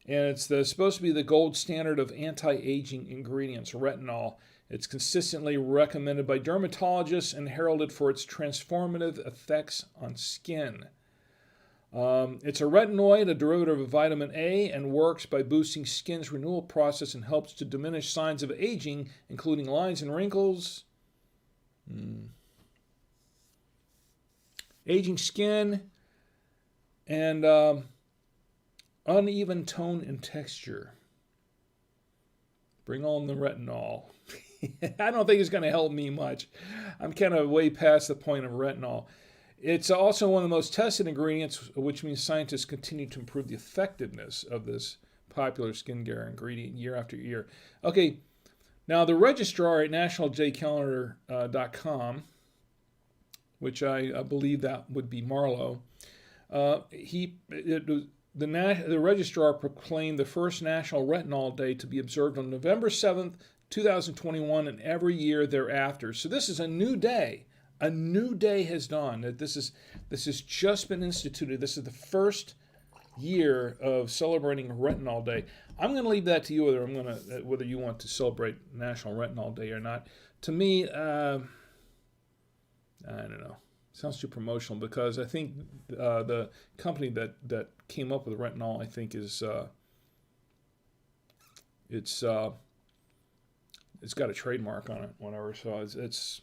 And it's supposed to be the gold standard of anti-aging ingredients, retinol. It's consistently recommended by dermatologists and heralded for its transformative effects on skin. It's a retinoid, a derivative of vitamin A, and works by boosting skin's renewal process and helps to diminish signs of aging, including lines and wrinkles. Aging skin and uneven tone and texture. Bring on the retinol. I don't think it's going to help me much. I'm kind of way past the point of retinol. It's also one of the most tested ingredients, which means scientists continue to improve the effectiveness of this popular skincare ingredient year after year. Okay, now the registrar at nationaldaycalendar.com, which I believe that would be Marlowe, the registrar proclaimed the first National Retinol Day to be observed on November 7th, 2021, and every year thereafter. So this is a new day. A new day has dawned. This has just been instituted. This is the first year of celebrating Retinol Day. I'm going to leave that to you whether you want to celebrate National Retinol Day or not. To me, I don't know. Sounds too promotional because I think the company that came up with retinol, I think, is it's got a trademark on it, whatever. So it's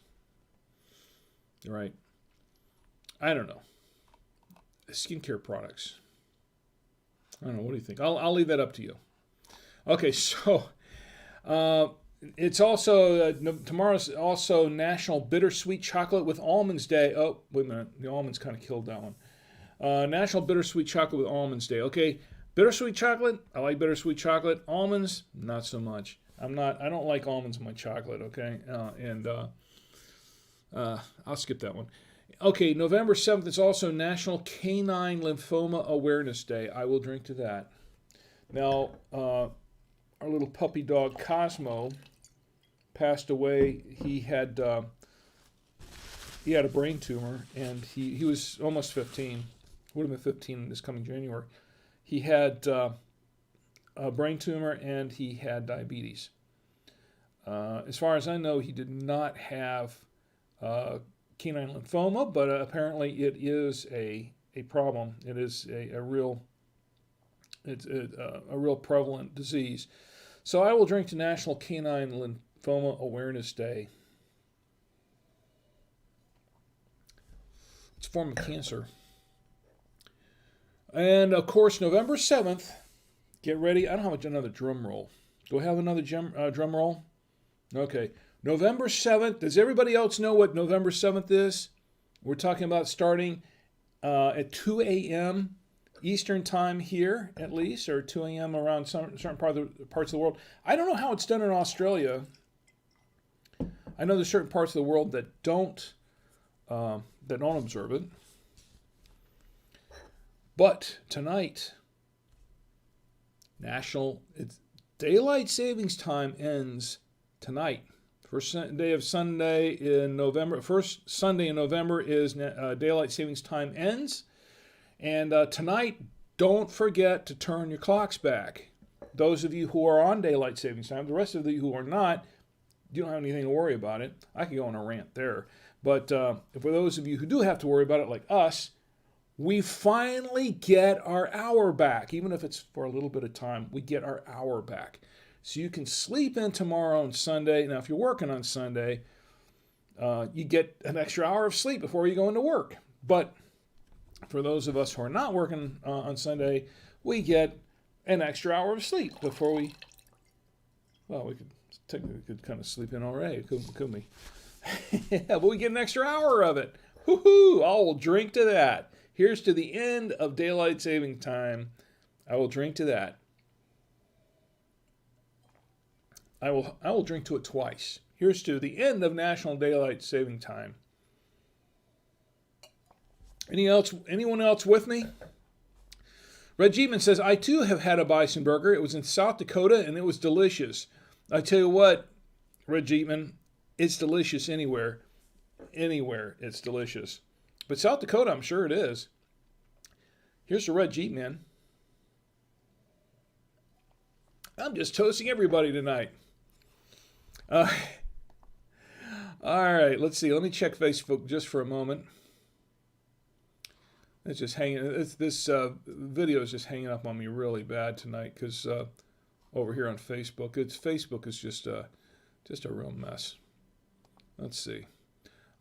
right. I don't know. Skincare products. I don't know. What do you think? I'll leave that up to you. Okay, so it's also tomorrow's also National Bittersweet Chocolate with Almonds Day. Oh, wait a minute. The almonds kind of killed that one. National Bittersweet Chocolate with Almonds Day. Okay, bittersweet chocolate. I like bittersweet chocolate. Almonds, not so much. I don't like almonds in my chocolate. Okay, I'll skip that one. Okay, November 7th is also National Canine Lymphoma Awareness Day. I will drink to that. Now, our little puppy dog Cosmo passed away. He had a brain tumor, and he was almost 15. Would have been 15 this coming January. He had a brain tumor, and he had diabetes. As far as I know, he did not have canine lymphoma, but apparently it is a problem. It is a real prevalent disease. So I will drink to National Canine Lymphoma Awareness Day. It's a form of cancer. And of course, November 7th, get ready. I don't have another drum roll. Do I have another drum roll? Okay. November 7th. Does everybody else know what November 7th is? We're talking about starting at 2 a.m. Eastern time here, at least, or 2 a.m. around certain parts of the world. I don't know how it's done in Australia. I know there's certain parts of the world that don't observe it. But tonight, daylight savings time ends tonight. First day of Sunday in November. First Sunday in November is daylight savings time ends. And tonight, don't forget to turn your clocks back. Those of you who are on daylight savings time, the rest of you who are not, you don't have anything to worry about it. I could go on a rant there. But for those of you who do have to worry about it, like us, we finally get our hour back. Even if it's for a little bit of time, we get our hour back. So you can sleep in tomorrow on Sunday. Now, if you're working on Sunday, you get an extra hour of sleep before you go into work. But for those of us who are not working on Sunday, we get an extra hour of sleep before we could kind of sleep in already, couldn't we? Yeah, but we get an extra hour of it. Woohoo! I will drink to that. Here's to the end of daylight saving time. I will drink to that. I will drink to it twice. Here's to the end of National Daylight Saving Time. Anyone else with me? Red Jeepman says, I too have had a bison burger. It was in South Dakota and it was delicious. I tell you what, Red Jeepman, it's delicious anywhere. Anywhere it's delicious. But South Dakota, I'm sure it is. Here's the Red Jeepman. I'm just toasting everybody tonight. All right, let's see. Let me check Facebook just for a moment. It's just hanging. This video is just hanging up on me really bad tonight because over here on Facebook, Facebook is just a real mess. Let's see.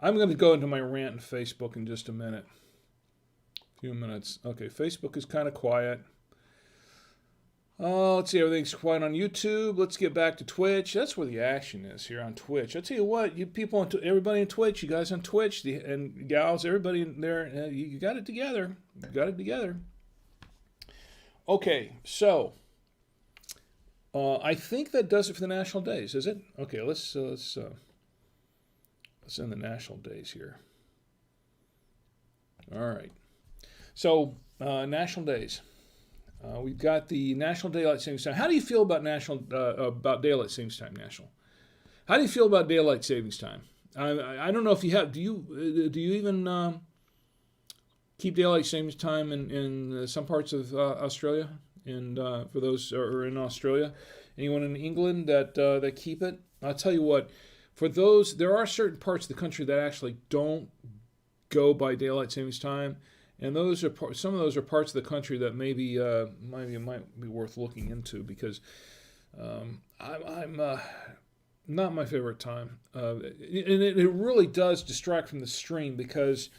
I'm going to go into my rant on Facebook in just a minute. A few minutes. Okay, Facebook is kind of quiet. Oh, let's see. Everything's quiet on YouTube. Let's get back to Twitch. That's where the action is here on Twitch. I tell you what, you people, everybody on Twitch, you guys on Twitch, and gals, everybody in there, you got it together. You got it together. Okay, so I think that does it for the national days. Is it? Okay, let's end the national days here. All right. So national days. We've got the National Daylight Savings Time. How do you feel about about Daylight Savings Time, National? How do you feel about Daylight Savings Time? I don't know if you have. Do you even keep Daylight Savings Time in some parts of Australia? And for those who are in Australia, anyone in England that keep it? I'll tell you what. For those, there are certain parts of the country that actually don't go by Daylight Savings Time. And those are some of those are parts of the country that maybe might be worth looking into because I'm not my favorite time, and it really does distract from the stream because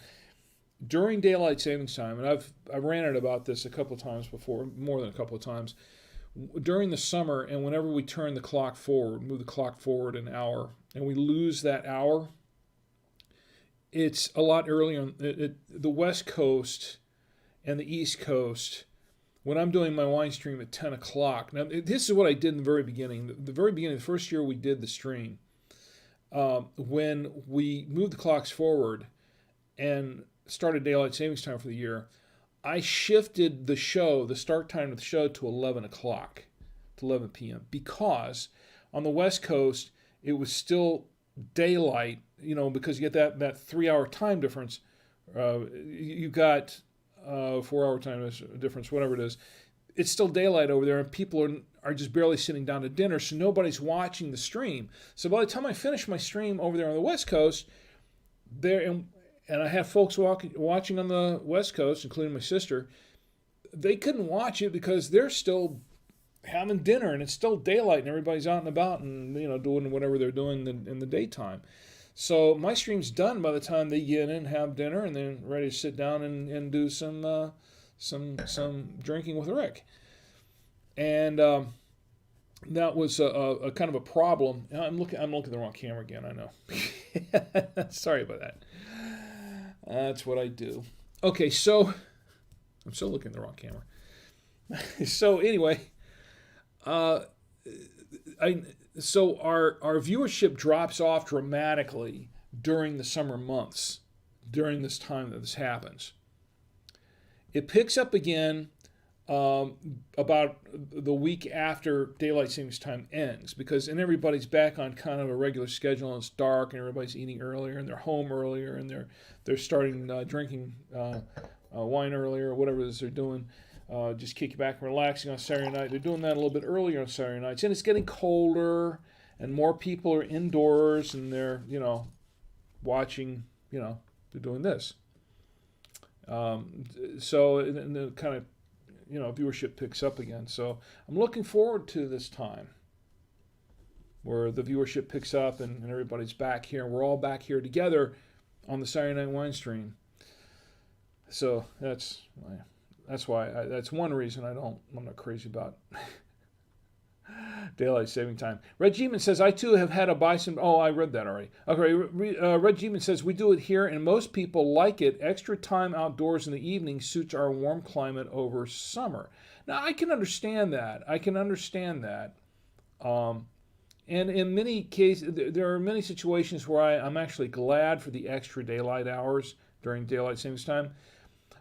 during daylight savings time, and I've ranted about this a couple of times before, more than a couple of times, during the summer, and whenever we turn the clock forward, move the clock forward an hour, and we lose that hour. It's a lot earlier. The West Coast and the East Coast, when I'm doing my Winestream at 10 o'clock. Now, this is what I did in the very beginning. The very beginning, the first year we did the stream, when we moved the clocks forward and started daylight savings time for the year, I shifted the start time of the show to 11 o'clock, to 11 p.m. because on the West Coast, it was still daylight, because you get that 3-hour time difference. You got 4-hour time difference, whatever it is. It's still daylight over there, and people are just barely sitting down to dinner, so nobody's watching the stream. So by the time I finish my stream over there on the West Coast, and I have folks watching on the West Coast, including my sister, they couldn't watch it because they're still having dinner and it's still daylight and everybody's out and about and doing whatever they're doing in the daytime. So my stream's done by the time they get in, have dinner, and then ready to sit down and do some drinking with Rick. And that was a kind of a problem. I'm looking at the wrong camera again. I know. Sorry about that. That's what I do. Okay, so I'm still looking at the wrong camera. So anyway, so our viewership drops off dramatically during the summer months, during this time that this happens. It picks up again about the week after daylight savings time ends, and everybody's back on kind of a regular schedule, and it's dark, and everybody's eating earlier, and they're home earlier, and they're starting drinking wine earlier, or whatever it is they're doing. Just kick back and relaxing on Saturday night. They're doing that a little bit earlier on Saturday nights, and it's getting colder, and more people are indoors, and they're watching. They're doing this. So and the kind of viewership picks up again. So I'm looking forward to this time where the viewership picks up and everybody's back here, and we're all back here together on the Saturday Night Wine Stream. So that's one reason I'm not crazy about daylight saving time. Red G-Man says, I too have had a bison. Oh, I read that already. Okay, Red G-Man says, we do it here and most people like it. Extra time outdoors in the evening suits our warm climate over summer. Now, I can understand that. And in many cases, there are many situations where I'm actually glad for the extra daylight hours during daylight savings time.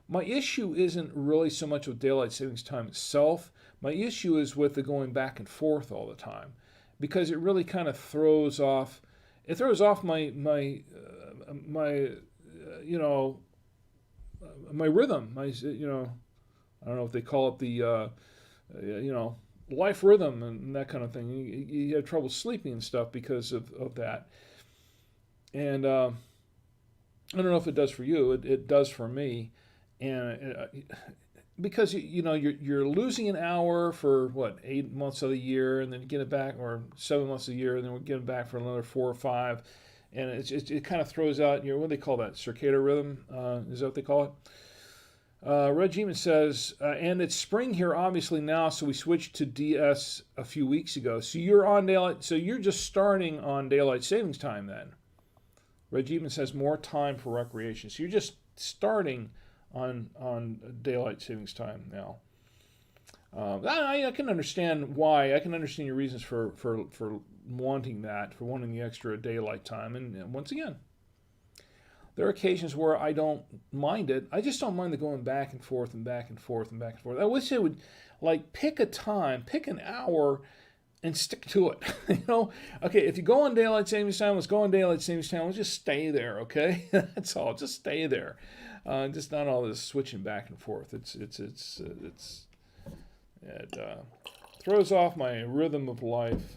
My issue isn't really so much with daylight savings time itself. My issue is with the going back and forth all the time, because it really kind of throws off. It throws off my rhythm. I don't know if they call it the life rhythm and that kind of thing. You have trouble sleeping and stuff because of that. And I don't know if it does for you. It does for me. And because you're losing an hour for what, 8 months of the year, and then you get it back, or 7 months of the year, and then we're getting back for another 4 or 5, and it kind of throws out your, what do they call that, circadian rhythm? Is that what they call it? Red Geman says, and it's spring here obviously now, so we switched to DS a few weeks ago. So you're on daylight. So you're just starting on daylight savings time then. Red Geman says more time for recreation. So you're just starting on daylight savings time now. I can understand why. I can understand your reasons for wanting that, for wanting the extra daylight time. And once again, there are occasions where I don't mind it. I just don't mind the going back and forth and back and forth and back and forth. I wish they would pick a time, pick an hour, and stick to it. Okay, if you go on daylight savings time, let's go on daylight savings time. Let's just stay there, okay? That's all. Just stay there. Just not all this switching back and forth. It throws off my rhythm of life,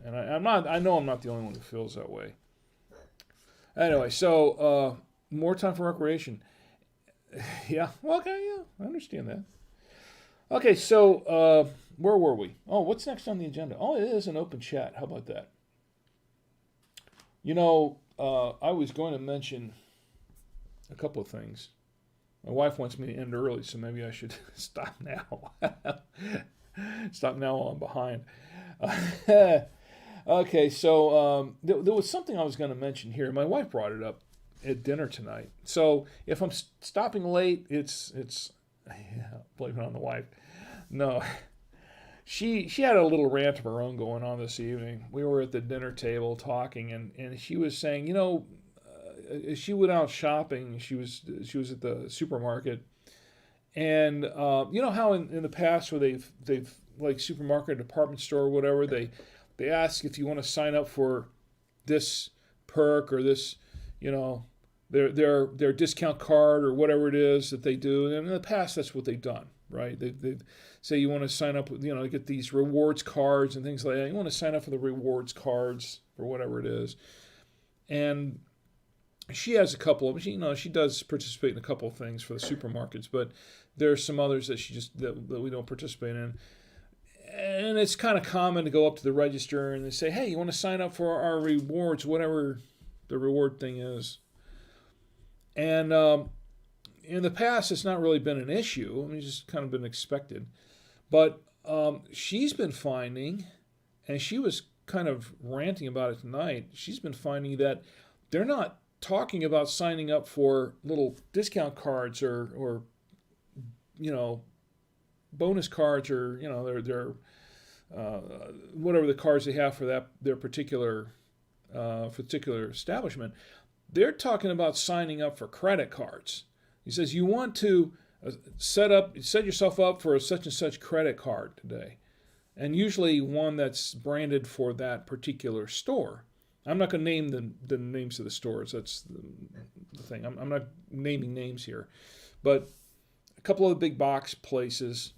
and I know I'm not the only one who feels that way. Anyway, so more time for recreation. Yeah, okay, yeah, I understand that. Okay, so where were we? Oh, what's next on the agenda? Oh, it is an open chat. How about that? I was going to mention a couple of things. My wife wants me to end early, so maybe I should stop now. Stop now while I'm behind. Okay, so there was something I was going to mention here. My wife brought it up at dinner tonight. So if I'm stopping late, it's blame it on the wife. No, she had a little rant of her own going on this evening. We were at the dinner table talking, and she was saying, she went out shopping. She was at the supermarket, and you know how in the past where they've like supermarket, department store, or whatever, they ask if you want to sign up for this perk or this, their discount card or whatever it is that they do. And in the past, that's what they've done, right? They say you want to sign up, get these rewards cards and things like that. You want to sign up for the rewards cards or whatever it is. And she has a couple of, she does participate in a couple of things for the supermarkets, but there's some others that that we don't participate in. And it's kind of common to go up to the register and they say, hey, you want to sign up for our rewards, whatever the reward thing is. And in the past, it's not really been an issue. It's just kind of been expected. But she's been finding, and she was kind of ranting about it tonight, she's been finding that they're not talking about signing up for little discount cards or bonus cards or their whatever the cards they have for their particular establishment. They're talking about signing up for credit cards. He says you want to set yourself up for a such and such credit card today, and usually one that's branded for that particular store. I'm not going to name the names of the stores. That's the thing. I'm not naming names here, but a couple of the big box places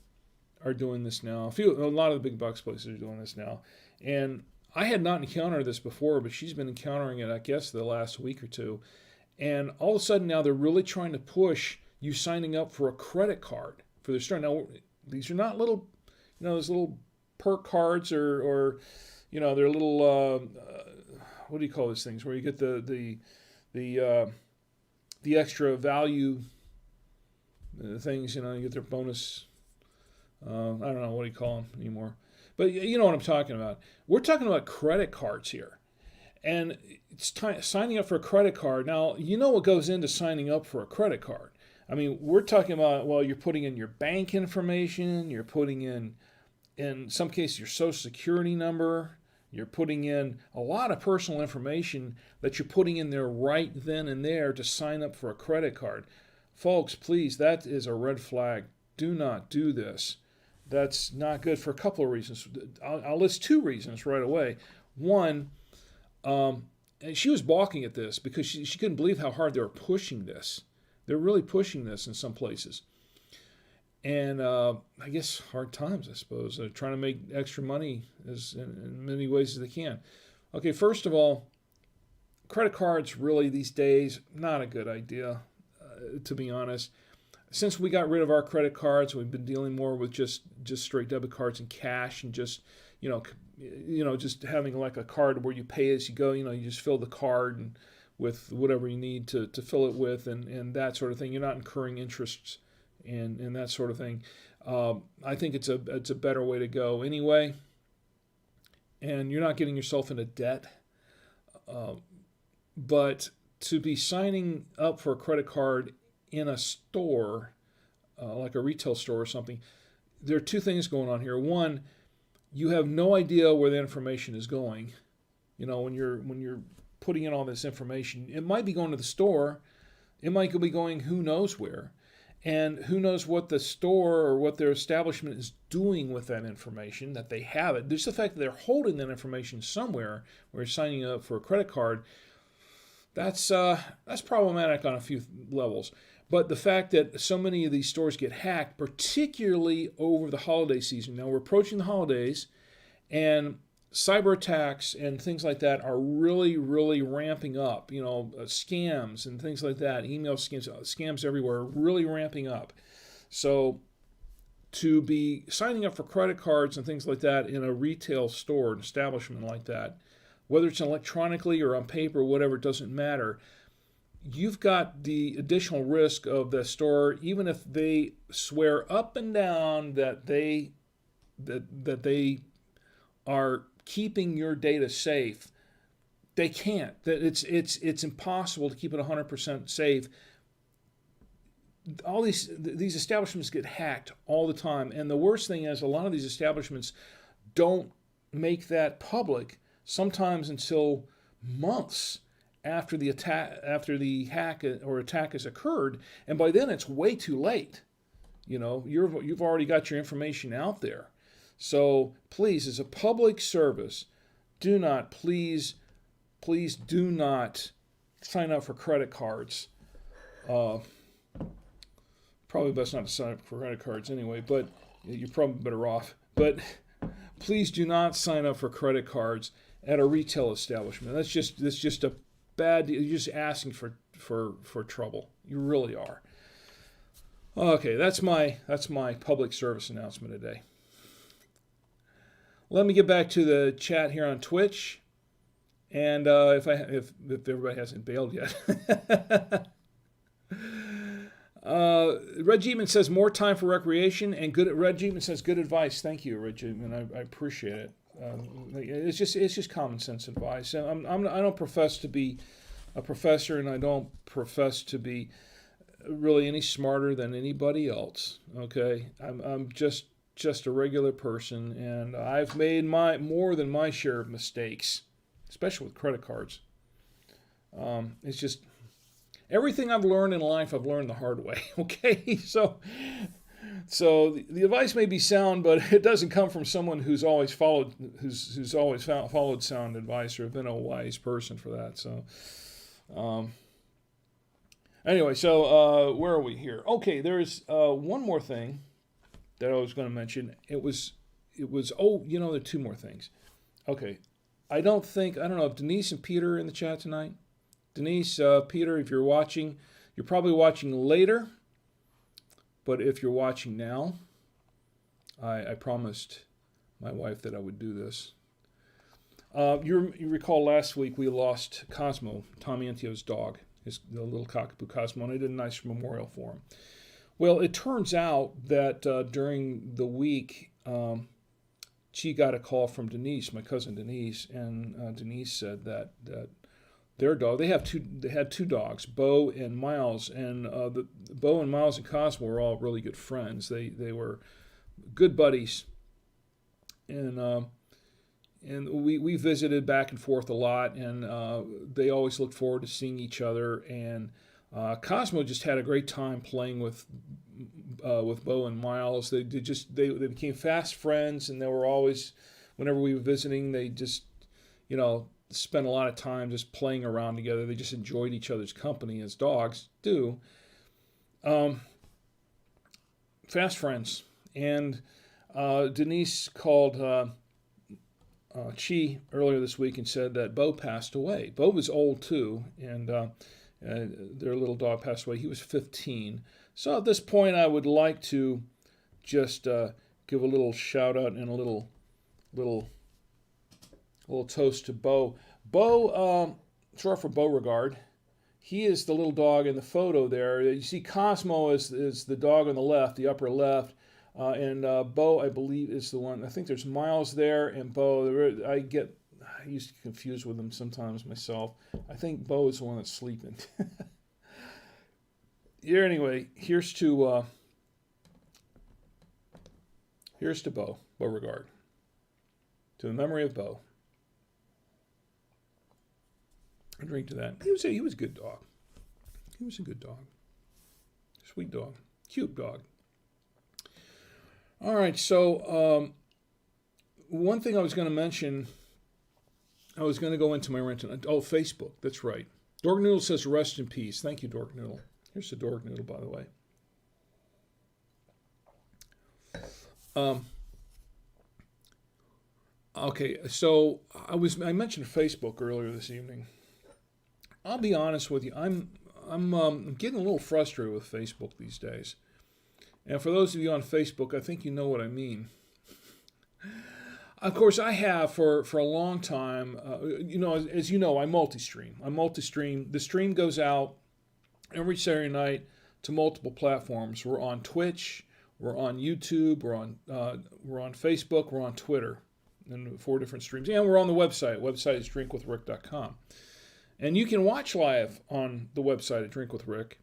are doing this now. A lot of the big box places are doing this now. And I had not encountered this before, but she's been encountering it, I guess, the last week or two. And all of a sudden now they're really trying to push you signing up for a credit card for their store. Now, these are not little, those little perk cards or they're little, what do you call these things, where you get the extra value things, you get their bonus. I don't know, what do you call them anymore? But you know what I'm talking about. We're talking about credit cards here. And it's signing up for a credit card. Now, you know what goes into signing up for a credit card. I mean, we're talking about, you're putting in your bank information, you're putting in some cases, your social security number, you're putting in a lot of personal information that you're putting in there right then and there to sign up for a credit card. Folks, please, that is a red flag. Do not do this. That's not good for a couple of reasons. I'll list two reasons right away. One, and she was balking at this because she couldn't believe how hard they were pushing this. They're really pushing this in some places. And I guess hard times, I suppose. They're trying to make extra money in many ways as they can. Okay, first of all, credit cards really these days, not a good idea, to be honest. Since we got rid of our credit cards, we've been dealing more with just straight debit cards and cash, and just just having like a card where you pay as you go. You just fill the card and with whatever you need to fill it with, and that sort of thing. You're not incurring interests and that sort of thing. I think it's a better way to go anyway, and you're not getting yourself into debt. But to be signing up for a credit card in a store, like a retail store or something, there are two things going on here. One, you have no idea where the information is going. When you're putting in all this information, it might be going to the store, it might be going who knows where, and who knows what the store or what their establishment is doing with that information, that they have it. There's the fact that they're holding that information somewhere where you're signing up for a credit card. That's problematic on a few levels. But the fact that so many of these stores get hacked, particularly over the holiday season. Now we're approaching the holidays, and cyber attacks and things like that are really, really ramping up. Scams and things like that, email scams everywhere, are really ramping up. So to be signing up for credit cards and things like that in a retail store, an establishment like that, whether it's electronically or on paper, whatever, it doesn't matter. You've got the additional risk of the store, even if they swear up and down that they are keeping your data safe. They can't. It's impossible to keep it 100% safe. All these establishments get hacked all the time, and the worst thing is a lot of these establishments don't make that public. Sometimes until months after the hack or attack has occurred, and by then it's way too late. You've already got your information out there. So please, as a public service, please do not sign up for credit cards. Probably best not to sign up for credit cards anyway, but you're probably better off. But please do not sign up for credit cards at a retail establishment. That's just a bad deal. You're just asking for trouble. You really are. Okay, that's my public service announcement today. Let me get back to the chat here on Twitch, and if everybody hasn't bailed yet. Red Jeepman says more time for recreation, and Red Jeepman says good advice. Thank you, Red Jeepman. I appreciate it. It's just common sense advice. I don't profess to be a professor, and I don't profess to be really any smarter than anybody else. Okay, I'm just a regular person, and I've made more than my share of mistakes, especially with credit cards. It's just everything I've learned in life, I've learned the hard way. Okay, so the advice may be sound, but it doesn't come from someone who's always followed sound advice or been a wise person for that. So anyway, so where are we here? Okay, there's one more thing that I was going to mention. It was there are two more things. Okay, I don't know if Denise and Peter are in the chat tonight. Denise, Peter, if you're watching, you're probably watching later. But if you're watching now, I promised my wife that I would do this. You recall last week we lost Cosmo, Tommy Antio's dog, the little cockapoo Cosmo, and I did a nice memorial for him. Well, it turns out that during the week, she got a call from Denise, my cousin Denise, and Denise said that their dog, they had two dogs, Bo and Miles, and Bo and Miles and Cosmo were all really good friends. They were good buddies, and we visited back and forth a lot, and they always looked forward to seeing each other. And Cosmo just had a great time playing with Bo and Miles. They became fast friends, and they were always, whenever we were visiting, they just, spent a lot of time just playing around together. They just enjoyed each other's company, as dogs do. Fast friends. And Denise called Chi earlier this week and said that Bo passed away. Bo was old too, and their little dog passed away. He was 15. So at this point, I would like to just give a little shout out and a little toast to Bo. Bo, short for Beauregard. He is the little dog in the photo there. You see Cosmo is the dog on the left, the upper left. And Bo, I believe, is the one. I think there's Miles there and Bo. I used to get confused with them sometimes myself. I think Bo is the one that's sleeping. Here, anyway, here's to Bo, Beauregard. To the memory of Bo. I drink to that. He was a good dog. He was a good dog. Sweet dog. Cute dog. All right, so one thing I was going to mention, I was going to go into my rent. Oh, Facebook, that's right. Dork Noodle says, rest in peace. Thank you, Dork Noodle. Here's the Dork Noodle, by the way. Okay, so I mentioned Facebook earlier this evening. I'll be honest with you. I'm getting a little frustrated with Facebook these days. And for those of you on Facebook, I think you know what I mean. Of course, I have for a long time. As you know, I multi-stream. The stream goes out every Saturday night to multiple platforms. We're on Twitch, we're on YouTube, we're on Facebook, we're on Twitter, and 4 different streams. And we're on the website. Website is drinkwithrick.com. And you can watch live on the website at Drink with Rick.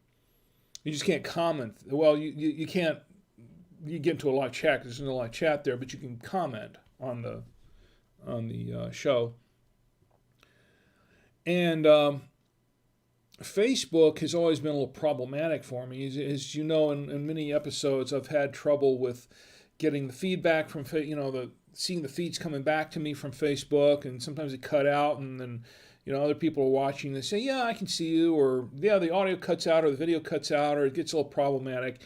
You just can't comment. Well, you can't. You get into a live chat because there's no live chat there, but you can comment on the show. And Facebook has always been a little problematic for me. As you know, in many episodes, I've had trouble with getting the feedback from seeing the feeds coming back to me from Facebook, and sometimes it cut out, and then other people are watching. They say, "Yeah, I can see you," or "Yeah, the audio cuts out," or "The video cuts out," or it gets a little problematic.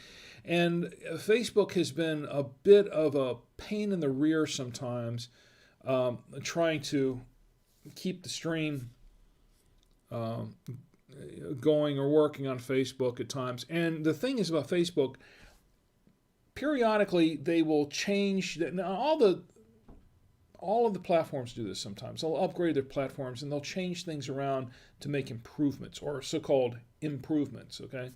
And Facebook has been a bit of a pain in the rear sometimes, trying to keep the stream going or working on Facebook at times. And the thing is about Facebook, periodically they will change. Now, all of the platforms do this sometimes. They'll upgrade their platforms and they'll change things around to make improvements, or so-called improvements, okay?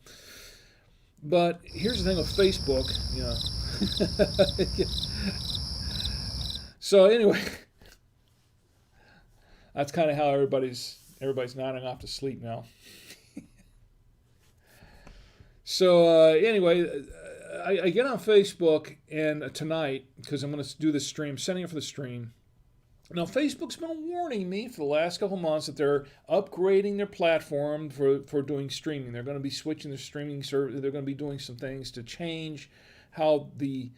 But here's the thing with Facebook, So anyway, that's kind of how everybody's nodding off to sleep now. So anyway, I get on Facebook and tonight, because I'm going to do this stream, sending it for the stream. Now, Facebook's been warning me for the last couple months that they're upgrading their platform for doing streaming. They're going to be switching their streaming service. They're going to be doing some things to change how the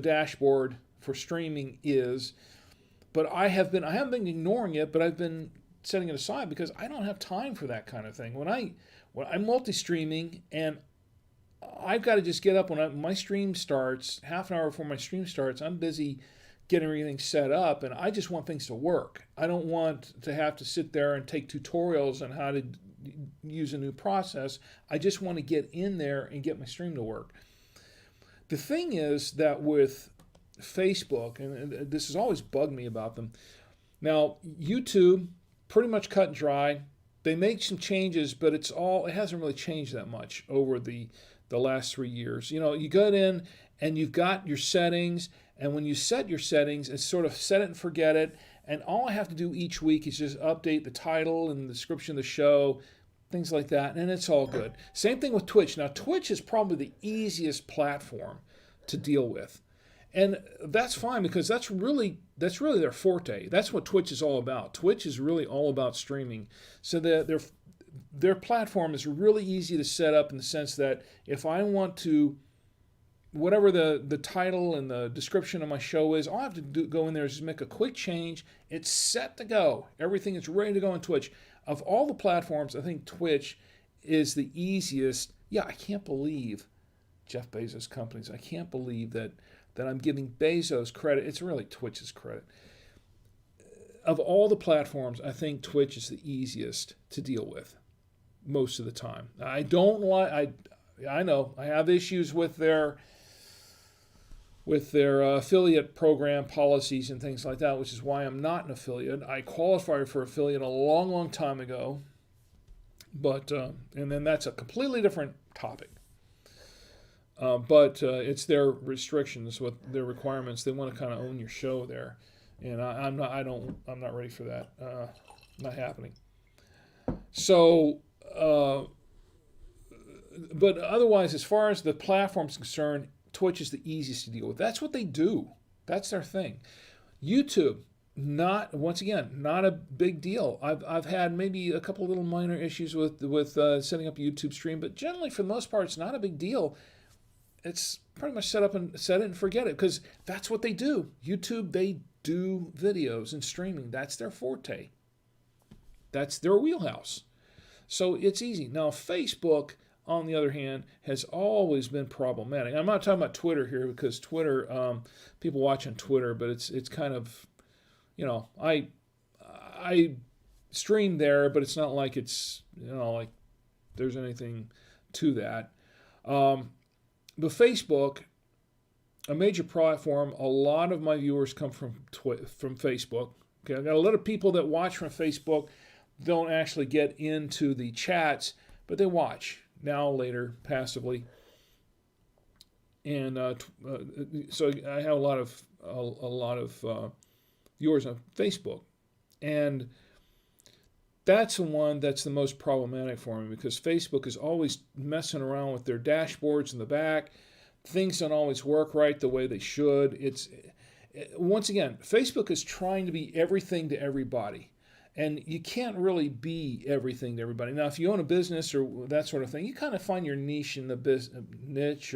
dashboard for streaming is. But I haven't been ignoring it, but I've been setting it aside because I don't have time for that kind of thing. When I'm multi-streaming and I've got to just get up when my stream starts, half an hour before my stream starts, I'm busy getting everything set up, and I just want things to work. I don't want to have to sit there and take tutorials on how to use a new process. I just want to get in there and get my stream to work. The thing is that with Facebook, and this has always bugged me about them, now YouTube, pretty much cut and dry. They make some changes, but it hasn't really changed that much over the last 3 years. You go in and you've got your settings, and when you set your settings, it's sort of set it and forget it, and all I have to do each week is just update the title and the description of the show, things like that, and it's all good. Same thing with Twitch. Now, Twitch is probably the easiest platform to deal with, and that's fine because that's really their forte. That's what Twitch is all about. Twitch is really all about streaming. So their platform is really easy to set up in the sense that if I want to, whatever the title and the description of my show is, all I have to go in there is just make a quick change. It's set to go. Everything is ready to go on Twitch. Of all the platforms, I think Twitch is the easiest. Yeah, I can't believe Jeff Bezos' companies. I can't believe that I'm giving Bezos credit. It's really Twitch's credit. Of all the platforms, I think Twitch is the easiest to deal with most of the time. I don't like. I know I have issues with their affiliate program policies and things like that, which is why I'm not an affiliate. I qualified for affiliate a long, long time ago, but and then that's a completely different topic. But it's their restrictions with their requirements. They want to kind of own your show there, and I'm not ready for that. Not happening. So, but otherwise, as far as the platform's concerned, Twitch is the easiest to deal with. That's what they do. That's their thing. YouTube, not a big deal. I've had maybe a couple little minor issues with setting up a YouTube stream, but generally for the most part, it's not a big deal. It's pretty much set it and forget it, because that's what they do. YouTube, they do videos and streaming. That's their forte. That's their wheelhouse. So it's easy. Now, Facebook, on the other hand, has always been problematic. I'm not talking about Twitter here, because Twitter, people watch on Twitter, but it's kind of, I stream there, but it's not like it's, like there's anything to that. But Facebook, a major platform, a lot of my viewers come from Facebook. Okay, I've got a lot of people that watch from Facebook, don't actually get into the chats, but they watch now, later, passively. And so I have a lot of viewers on Facebook, and that's the one that's the most problematic for me, because Facebook is always messing around with their dashboards in the back. Things don't always work right the way they should. Once again, Facebook is trying to be everything to everybody. And you can't really be everything to everybody. Now, if you own a business or that sort of thing, you kind of find your niche in the business, niche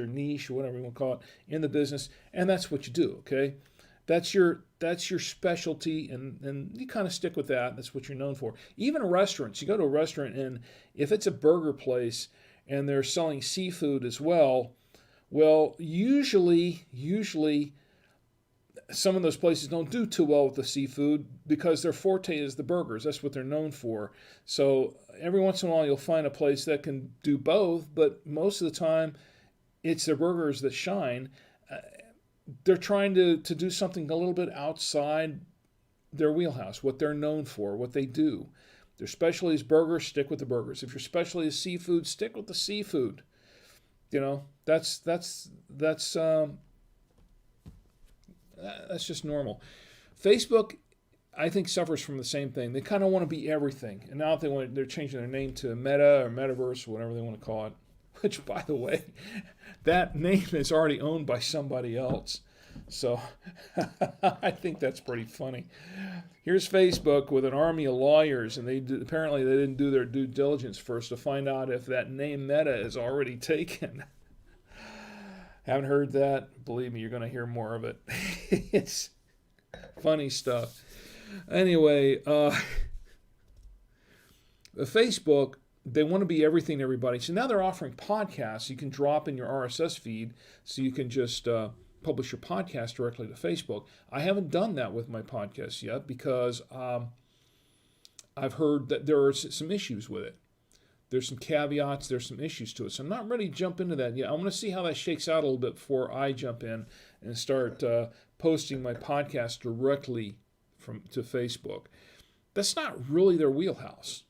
or whatever you want to call it, in the business, and that's what you do, okay? That's your specialty, and you kind of stick with that. That's what you're known for. Even restaurants, you go to a restaurant, and if it's a burger place and they're selling seafood as well, usually some of those places don't do too well with the seafood, because their forte is the burgers. That's what they're known for. So every once in a while you'll find a place that can do both, but most of the time it's their burgers that shine. They're trying to do something a little bit outside their wheelhouse, what they're known for, what they do. Their specialty is burgers, stick with the burgers. If your specialty is seafood, stick with the seafood. That's just normal. Facebook, I think, suffers from the same thing. They kind of want to be everything, and now they're changing their name to Meta or Metaverse, or whatever they want to call it. Which, by the way, that name is already owned by somebody else. So I think that's pretty funny. Here's Facebook with an army of lawyers, and apparently they didn't do their due diligence first to find out if that name Meta is already taken. Haven't heard that? Believe me, you're going to hear more of it. It's funny stuff. Anyway, Facebook, they want to be everything to everybody. So now they're offering podcasts. You can drop in your RSS feed, so you can just publish your podcast directly to Facebook. I haven't done that with my podcast yet, because I've heard that there are some issues with it. There's some caveats, there's some issues to it. So I'm not ready to jump into that yet. I want to see how that shakes out a little bit before I jump in and start posting my podcast directly to Facebook. That's not really their wheelhouse.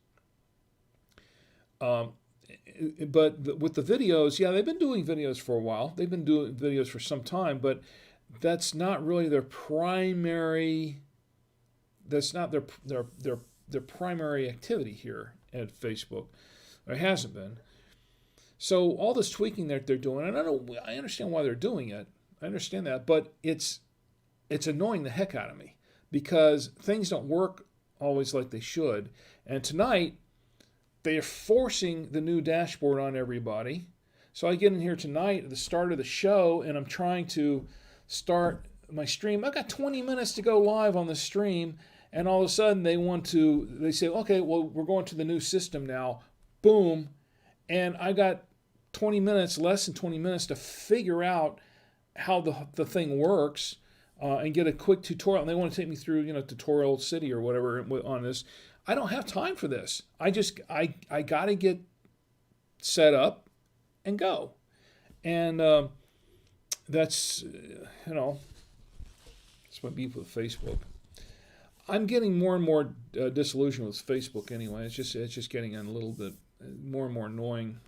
But with the videos, they've been doing videos for a while. They've been doing videos for some time, but that's not really their primary. That's not their primary activity here at Facebook. It hasn't been. So all this tweaking that they're doing, and I understand why they're doing it. I understand that, but it's annoying the heck out of me, because things don't work always like they should. And tonight, they're forcing the new dashboard on everybody. So I get in here tonight at the start of the show, and I'm trying to start my stream. I've got 20 minutes to go live on the stream, and all of a sudden they say, okay, well, we're going to the new system now. Boom. And I got less than 20 minutes to figure out how the thing works and get a quick tutorial. And they want to take me through, Tutorial City or whatever on this. I don't have time for this. I got to get set up and go. And that's my beef with Facebook. I'm getting more and more disillusioned with Facebook anyway. It's just getting a little bit more and more annoying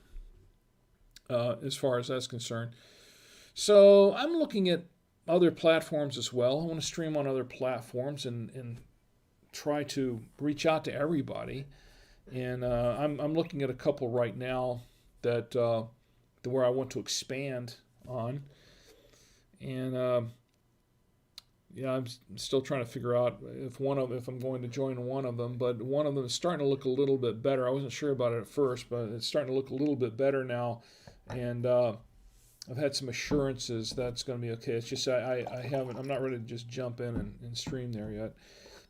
as far as that's concerned. So I'm looking at other platforms as well. I want to stream on other platforms and try to reach out to everybody. And I'm looking at a couple right now that where I want to expand on. And I'm still trying to figure out if I'm going to join one of them. But one of them is starting to look a little bit better. I wasn't sure about it at first, but it's starting to look a little bit better now. And I've had some assurances that's going to be okay. It's just I'm not ready to just jump in and stream there yet.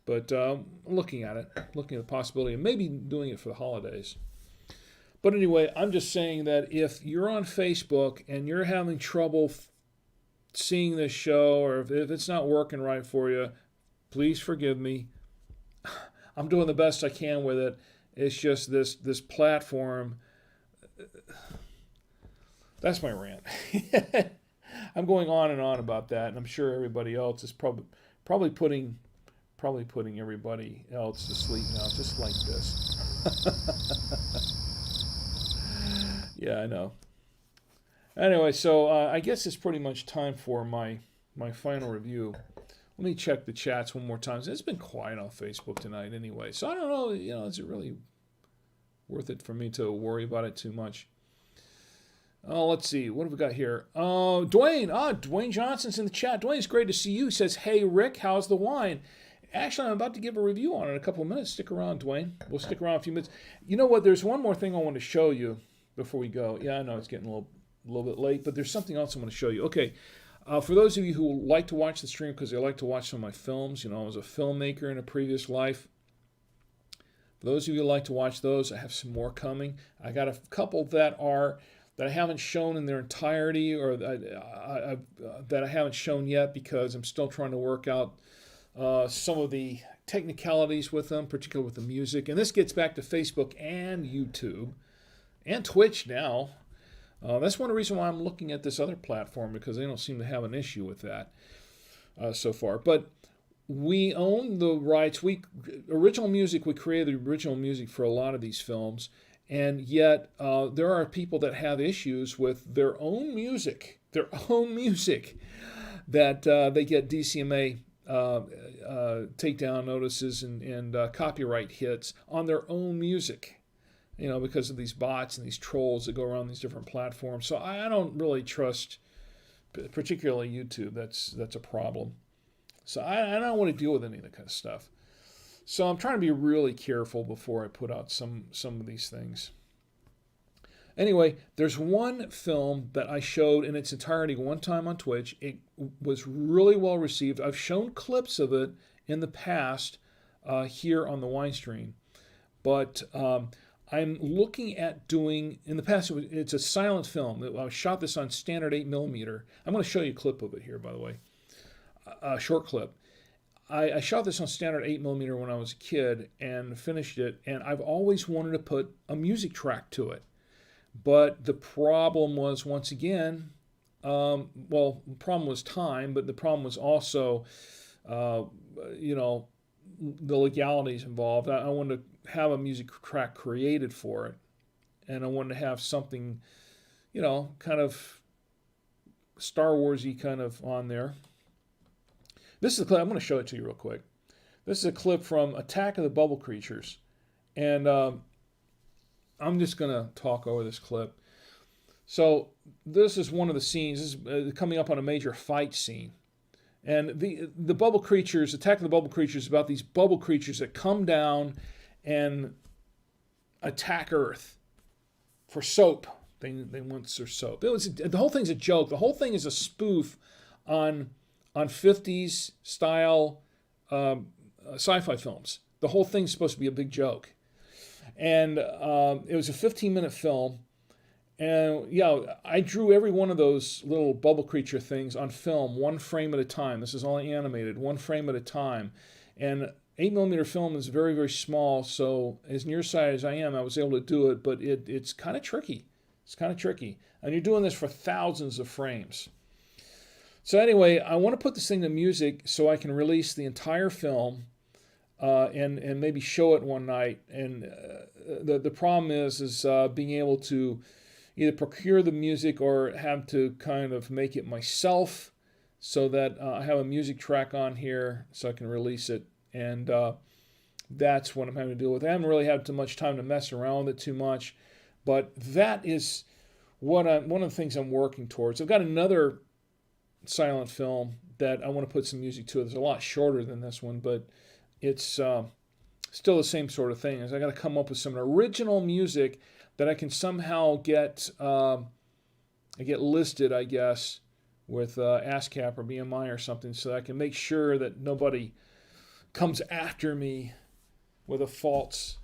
But I'm looking at the possibility of maybe doing it for the holidays. But anyway, I'm just saying that if you're on Facebook and you're having trouble seeing this show, or if it's not working right for you, please forgive me. I'm doing the best I can with it. It's just this platform. That's my rant. I'm going on and on about that, and I'm sure everybody else is probably putting everybody else to sleep now, just like this. Yeah, I know. Anyway, so I guess it's pretty much time for my final review. Let me check the chats one more time. It's been quiet on Facebook tonight anyway, so I don't know, is it really worth it for me to worry about it too much? Let's see. What have we got here? Dwayne Johnson's in the chat. Dwayne, it's great to see you. He says, hey, Rick, how's the wine? Actually, I'm about to give a review on it in a couple of minutes. Stick around, Dwayne. We'll stick around a few minutes. You know what? There's one more thing I want to show you before we go. Yeah, I know it's getting a little bit late, but there's something else I want to show you. Okay, for those of you who like to watch the stream because they like to watch some of my films, I was a filmmaker in a previous life. For those of you who like to watch those, I have some more coming. I got a couple that I haven't shown in their entirety, or that I haven't shown yet because I'm still trying to work out some of the technicalities with them, particularly with the music. And this gets back to Facebook and YouTube and Twitch now. That's one reason why I'm looking at this other platform, because they don't seem to have an issue with that so far. But we own the rights. We created the original music for a lot of these films. And yet there are people that have issues with their own music that they get DCMA takedown notices and copyright hits on their own music, because of these bots and these trolls that go around these different platforms. So I don't really trust, particularly YouTube. That's a problem. So I don't want to deal with any of that kind of stuff. So I'm trying to be really careful before I put out some of these things. Anyway, there's one film that I showed in its entirety one time on Twitch. It was really well received. I've shown clips of it in the past here on the Winestream. But I'm looking at doing, in the past, it's a silent film. I shot this on standard 8mm. I'm going to show you a clip of it here, by the way. A short clip. I shot this on standard 8mm when I was a kid and finished it, and I've always wanted to put a music track to it. But the problem was, once again, the problem was time, but the problem was also, the legalities involved. I wanted to have a music track created for it, and I wanted to have something, kind of Star Wars-y kind of on there. This is a clip. I'm going to show it to you real quick. This is a clip from Attack of the Bubble Creatures. And I'm just going to talk over this clip. So this is one of the scenes. This is coming up on a major fight scene. And the Bubble Creatures, Attack of the Bubble Creatures, is about these bubble creatures that come down and attack Earth for soap. They want their soap. The whole thing's a joke. The whole thing is a spoof on 50s style sci-fi films. The whole thing's supposed to be a big joke. And it was a 15-minute film. And yeah, I drew every one of those little bubble creature things on film, one frame at a time. This is all animated, one frame at a time. And 8mm film is very, very small, so as nearsighted as I am, I was able to do it, but it's kind of tricky. It's kind of tricky. And you're doing this for thousands of frames. So anyway, I want to put this thing to music so I can release the entire film and maybe show it one night. And the problem is being able to either procure the music or have to kind of make it myself so that I have a music track on here so I can release it. And that's what I'm having to deal with. I haven't really had too much time to mess around with it too much, but that is one of the things I'm working towards. I've got another silent film that I want to put some music to. It's a lot shorter than this one, but it's still the same sort of thing. Is I got to come up with some original music that I can somehow get listed, I guess, with ASCAP or BMI or something, so I can make sure that nobody comes after me with a false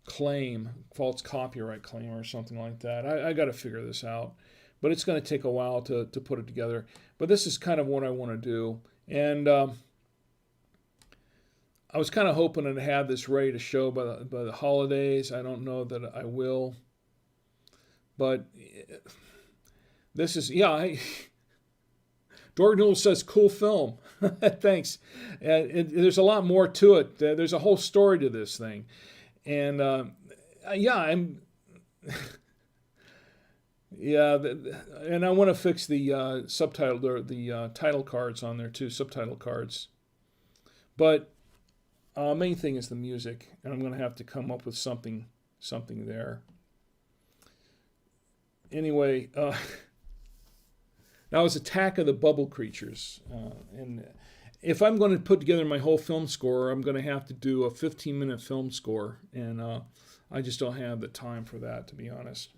copyright claim or something like that. I got to figure this out, but it's going to take a while to put it together. But this is kind of what I want to do, and I was kind of hoping to have this ready to show by the holidays. I don't know that I will, but this is, Dork Noodle says, cool film. Thanks. There's a lot more to it. There's a whole story to this thing. And I'm... and I want to fix the subtitle, or the title cards on there too, subtitle cards. But main thing is the music, and I'm going to have to come up with something there. Anyway, that was Attack of the Bubble Creatures. And if I'm going to put together my whole film score, I'm going to have to do a 15-minute film score, and I just don't have the time for that, to be honest.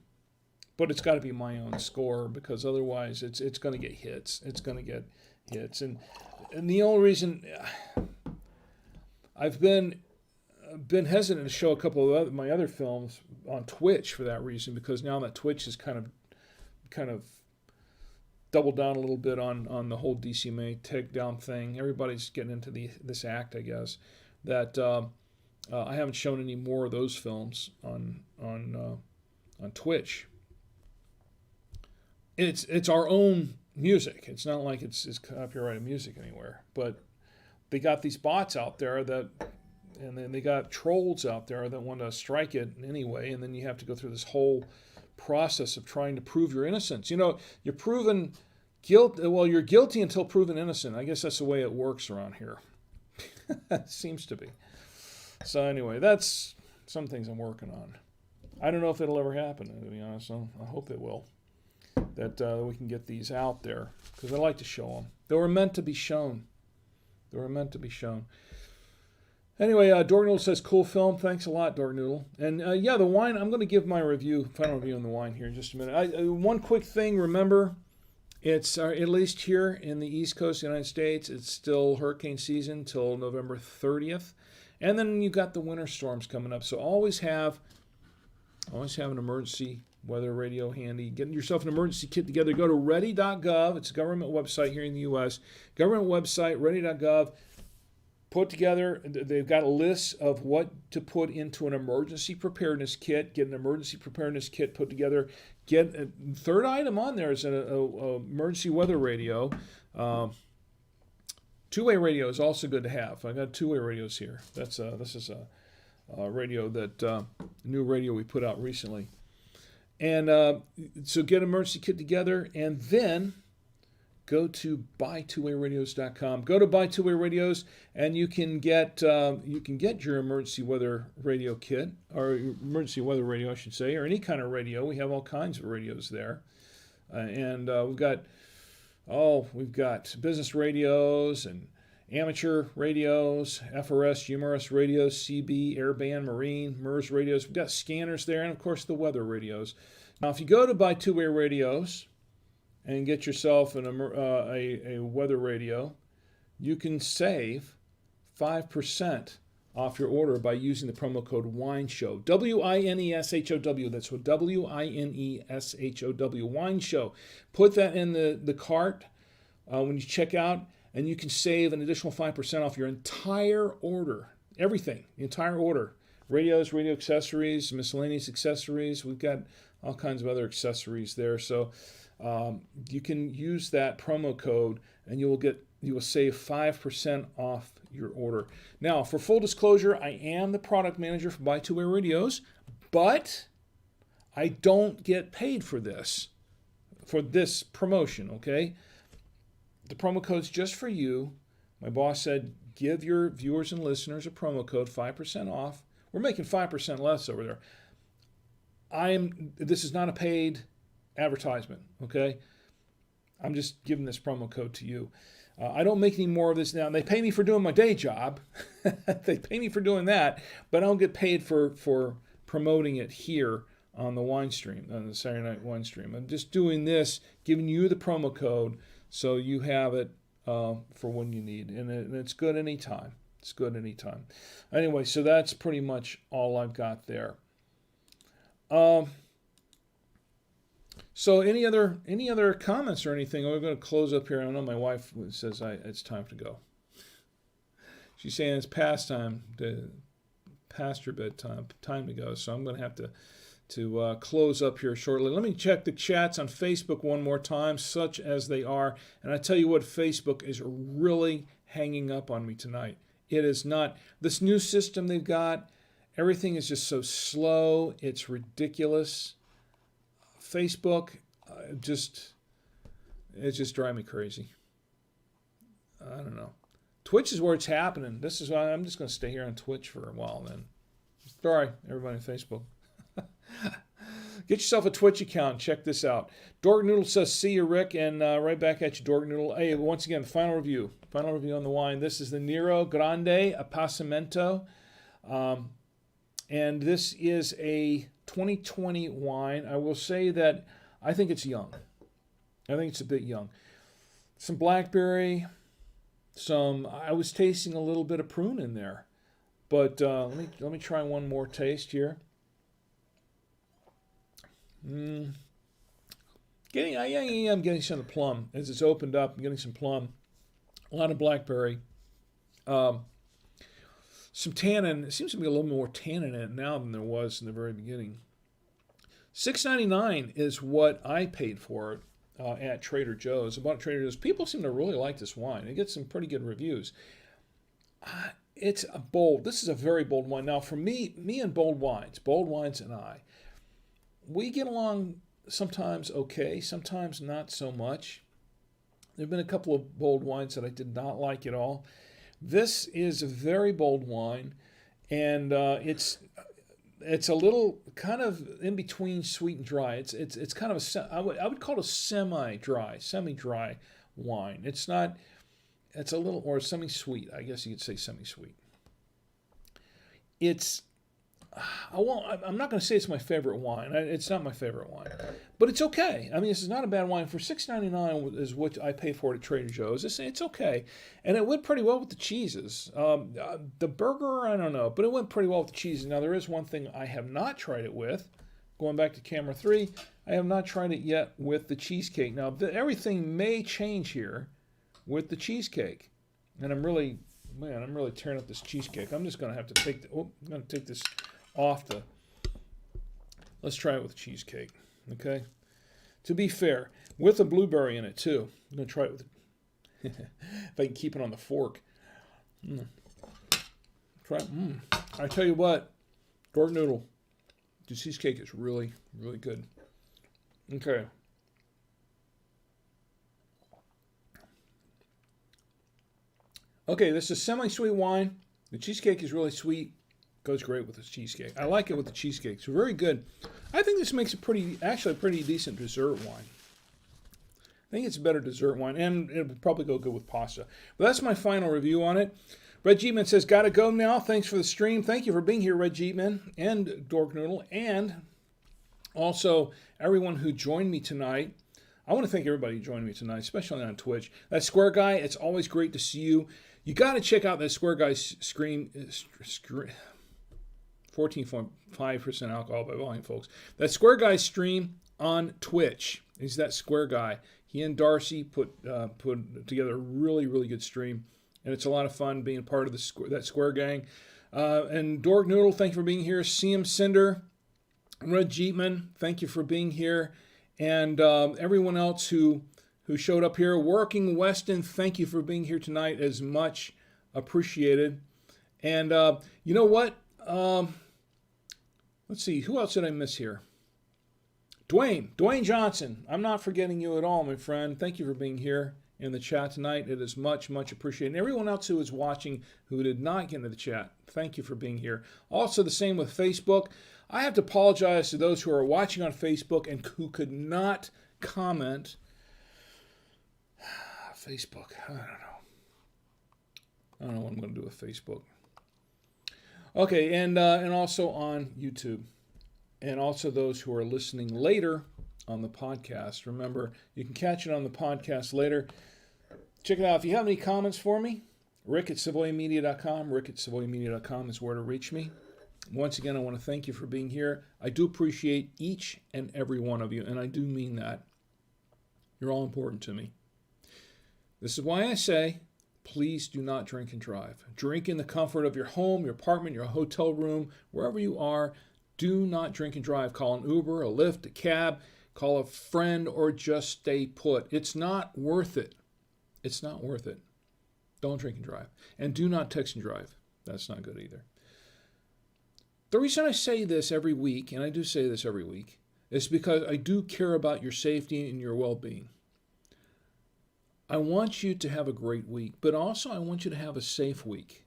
But it's got to be my own score, because otherwise it's going to get hits. It's going to get hits. And the only reason I've been hesitant to show a couple of my other films on Twitch for that reason, because now that Twitch is kind of doubled down a little bit on the whole DCMA takedown thing. Everybody's getting into this act, I guess, that I haven't shown any more of those films on Twitch. It's our own music. It's not like it's copyrighted music anywhere, but they got these bots out there and then they got trolls out there that want to strike it anyway, and then you have to go through this whole process of trying to prove your innocence. You're proven you're guilty until proven innocent. I guess that's the way it works around here. It seems to be. So anyway, that's some things I'm working on. I don't know if it'll ever happen, to be honest. I hope it will. That we can get these out there, because I like to show them. They were meant to be shown. Anyway, Dork Noodle says, cool film. Thanks a lot, Dork Noodle. And the wine, I'm going to give my final review on the wine here in just a minute. One quick thing, remember, it's at least here in the East Coast of the United States, it's still hurricane season till November 30th. And then you've got the winter storms coming up. So always have an emergency weather radio handy. Get yourself an emergency kit together. Go to ready.gov. It's a government website here in the U.S. Government website, ready.gov. Put together, they've got a list of what to put into an emergency preparedness kit. Get an emergency preparedness kit put together. Get a third item on there is an emergency weather radio. Two-way radio is also good to have. I got two-way radios here. This is a radio that new radio we put out recently. And so get an emergency kit together, and then go to buytwowayradios.com. Go to Buy Two-Way Radios, and you can get your emergency weather radio kit, or emergency weather radio, I should say, or any kind of radio. We have all kinds of radios there, and we've got business radios and amateur radios, FRS, humorous radios, CB, airband, marine, MERS radios. We've got scanners there, and of course the weather radios. Now, if you go to buy two-way radios and get yourself a weather radio, you can save 5% off your order by using the promo code WINESHOW. WINESHOW. That's what WINESHOW. Wine Show. Put that in the cart when you check out, and you can save an additional 5% off your entire order. Everything, the entire order. Radios, radio accessories, miscellaneous accessories. We've got all kinds of other accessories there. So you can use that promo code, and you will save 5% off your order. Now, for full disclosure, I am the product manager for Buy Two Way Radios, but I don't get paid for this promotion, okay? The promo code's just for you. My boss said, give your viewers and listeners a promo code, 5% off. We're making 5% less over there. This is not a paid advertisement, okay? I'm just giving this promo code to you. I don't make any more of this now. They pay me for doing my day job. They pay me for doing that, but I don't get paid for promoting it here on the Winestream, on the Saturday Night Winestream. I'm just doing this, giving you the promo code so you have it for when you need. And it's good anytime. It's good anytime. Anyway, so that's pretty much all I've got there. So any other comments or anything? We're going to close up here. I know my wife says it's time to go. She's saying it's past your bedtime, time to go. So I'm going to have to close up here shortly. Let me check the chats on Facebook one more time, such as they are. And I tell you what, Facebook is really hanging up on me tonight. It is not. This new system they've got, everything is just so slow. It's ridiculous. Facebook, it just drives me crazy. I don't know. Twitch is where it's happening. This is why I'm just going to stay here on Twitch for a while then. Sorry, everybody on Facebook. Get yourself a Twitch account. Check this out. Dork Noodle says, see you, Rick. And right back at you, Dork Noodle. Hey, once again, final review on the wine. This is the Nero Grande Apassimento. And this is a 2020 wine. I will say that I think it's young. I think it's a bit young. Some blackberry, I was tasting a little bit of prune in there. But let me try one more taste here. I'm getting some of the plum. As it's opened up, I'm getting some plum. A lot of blackberry. Some tannin. It seems to be a little more tannin in it now than there was in the very beginning. $6.99 is what I paid for it at Trader Joe's. I bought at Trader Joe's. People seem to really like this wine. It gets some pretty good reviews. This is a very bold wine. Now, for me and bold wines and I, we get along sometimes okay, sometimes not so much. There have been a couple of bold wines that I did not like at all. This is a very bold wine, and it's a little kind of in between sweet and dry. It's kind of I would call it a semi-dry wine. It's a little, or semi-sweet. I guess you could say semi-sweet. I'm not going to say it's my favorite wine. It's not my favorite wine, but it's okay. I mean, this is not a bad wine. For $6.99 is what I pay for it at Trader Joe's. It's okay, and it went pretty well with the cheeses. The burger, I don't know, but it went pretty well with the cheeses. Now, there is one thing I have not tried it with. Going back to camera 3, I have not tried it yet with the cheesecake. Now, everything may change here with the cheesecake, and I'm really tearing up this cheesecake. I'm just going to have to take this off let's try it with cheesecake, okay? To be fair, with a blueberry in it too. I'm going to try it with, if I can keep it on the fork. I tell you what, Dork Noodle, the cheesecake is really, really good. Okay. Okay, this is a semi-sweet wine. The cheesecake is really sweet. Goes great with the cheesecake. I like it with the cheesecake. It's very good. I think this makes actually a pretty decent dessert wine. I think it's a better dessert wine, and it would probably go good with pasta. But that's my final review on it. Red Jeepman says, gotta go now. Thanks for the stream. Thank you for being here, Red Jeepman and Dork Noodle, and also everyone who joined me tonight. I want to thank everybody who joined me tonight, especially on Twitch. That Square Guy, it's always great to see you. You got to check out that Square Guy screen. 14.5% alcohol by volume, folks. That Square Guy stream on Twitch. He's that Square Guy. He and Darcy put together a really, really good stream. And it's a lot of fun being part of that Square Gang. And Dork Noodle, thank you for being here. CM Cinder, Red Jeepman, thank you for being here. And everyone else who showed up here. Working Weston, thank you for being here tonight. As much appreciated. And you know what? Let's see. Who else did I miss here? Dwayne Johnson. I'm not forgetting you at all, my friend. Thank you for being here in the chat tonight. It is much, much appreciated. And everyone else who is watching who did not get into the chat, thank you for being here. Also the same with Facebook. I have to apologize to those who are watching on Facebook and who could not comment. Facebook, I don't know what I'm going to do with Facebook. Okay, and also on YouTube. And also those who are listening later on the podcast. Remember, you can catch it on the podcast later. Check it out. If you have any comments for me, rick@savoymedia.com. rick@savoymedia.com is where to reach me. Once again, I want to thank you for being here. I do appreciate each and every one of you, and I do mean that. You're all important to me. This is why I say, please do not drink and drive. Drink in the comfort of your home, your apartment, your hotel room, wherever you are. Do not drink and drive. Call an Uber, a Lyft, a cab, call a friend, or just stay put. It's not worth it. It's not worth it. Don't drink and drive. And do not text and drive. That's not good either. The reason I say this every week, and I do say this every week, is because I do care about your safety and your well-being. I want you to have a great week, but also I want you to have a safe week.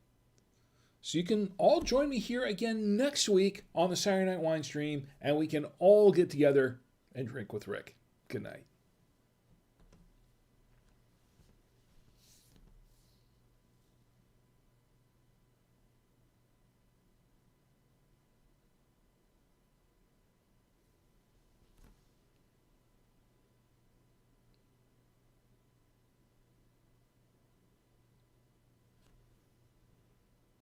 So you can all join me here again next week on the Saturday Night Wine Stream, and we can all get together and drink with Rick. Good night.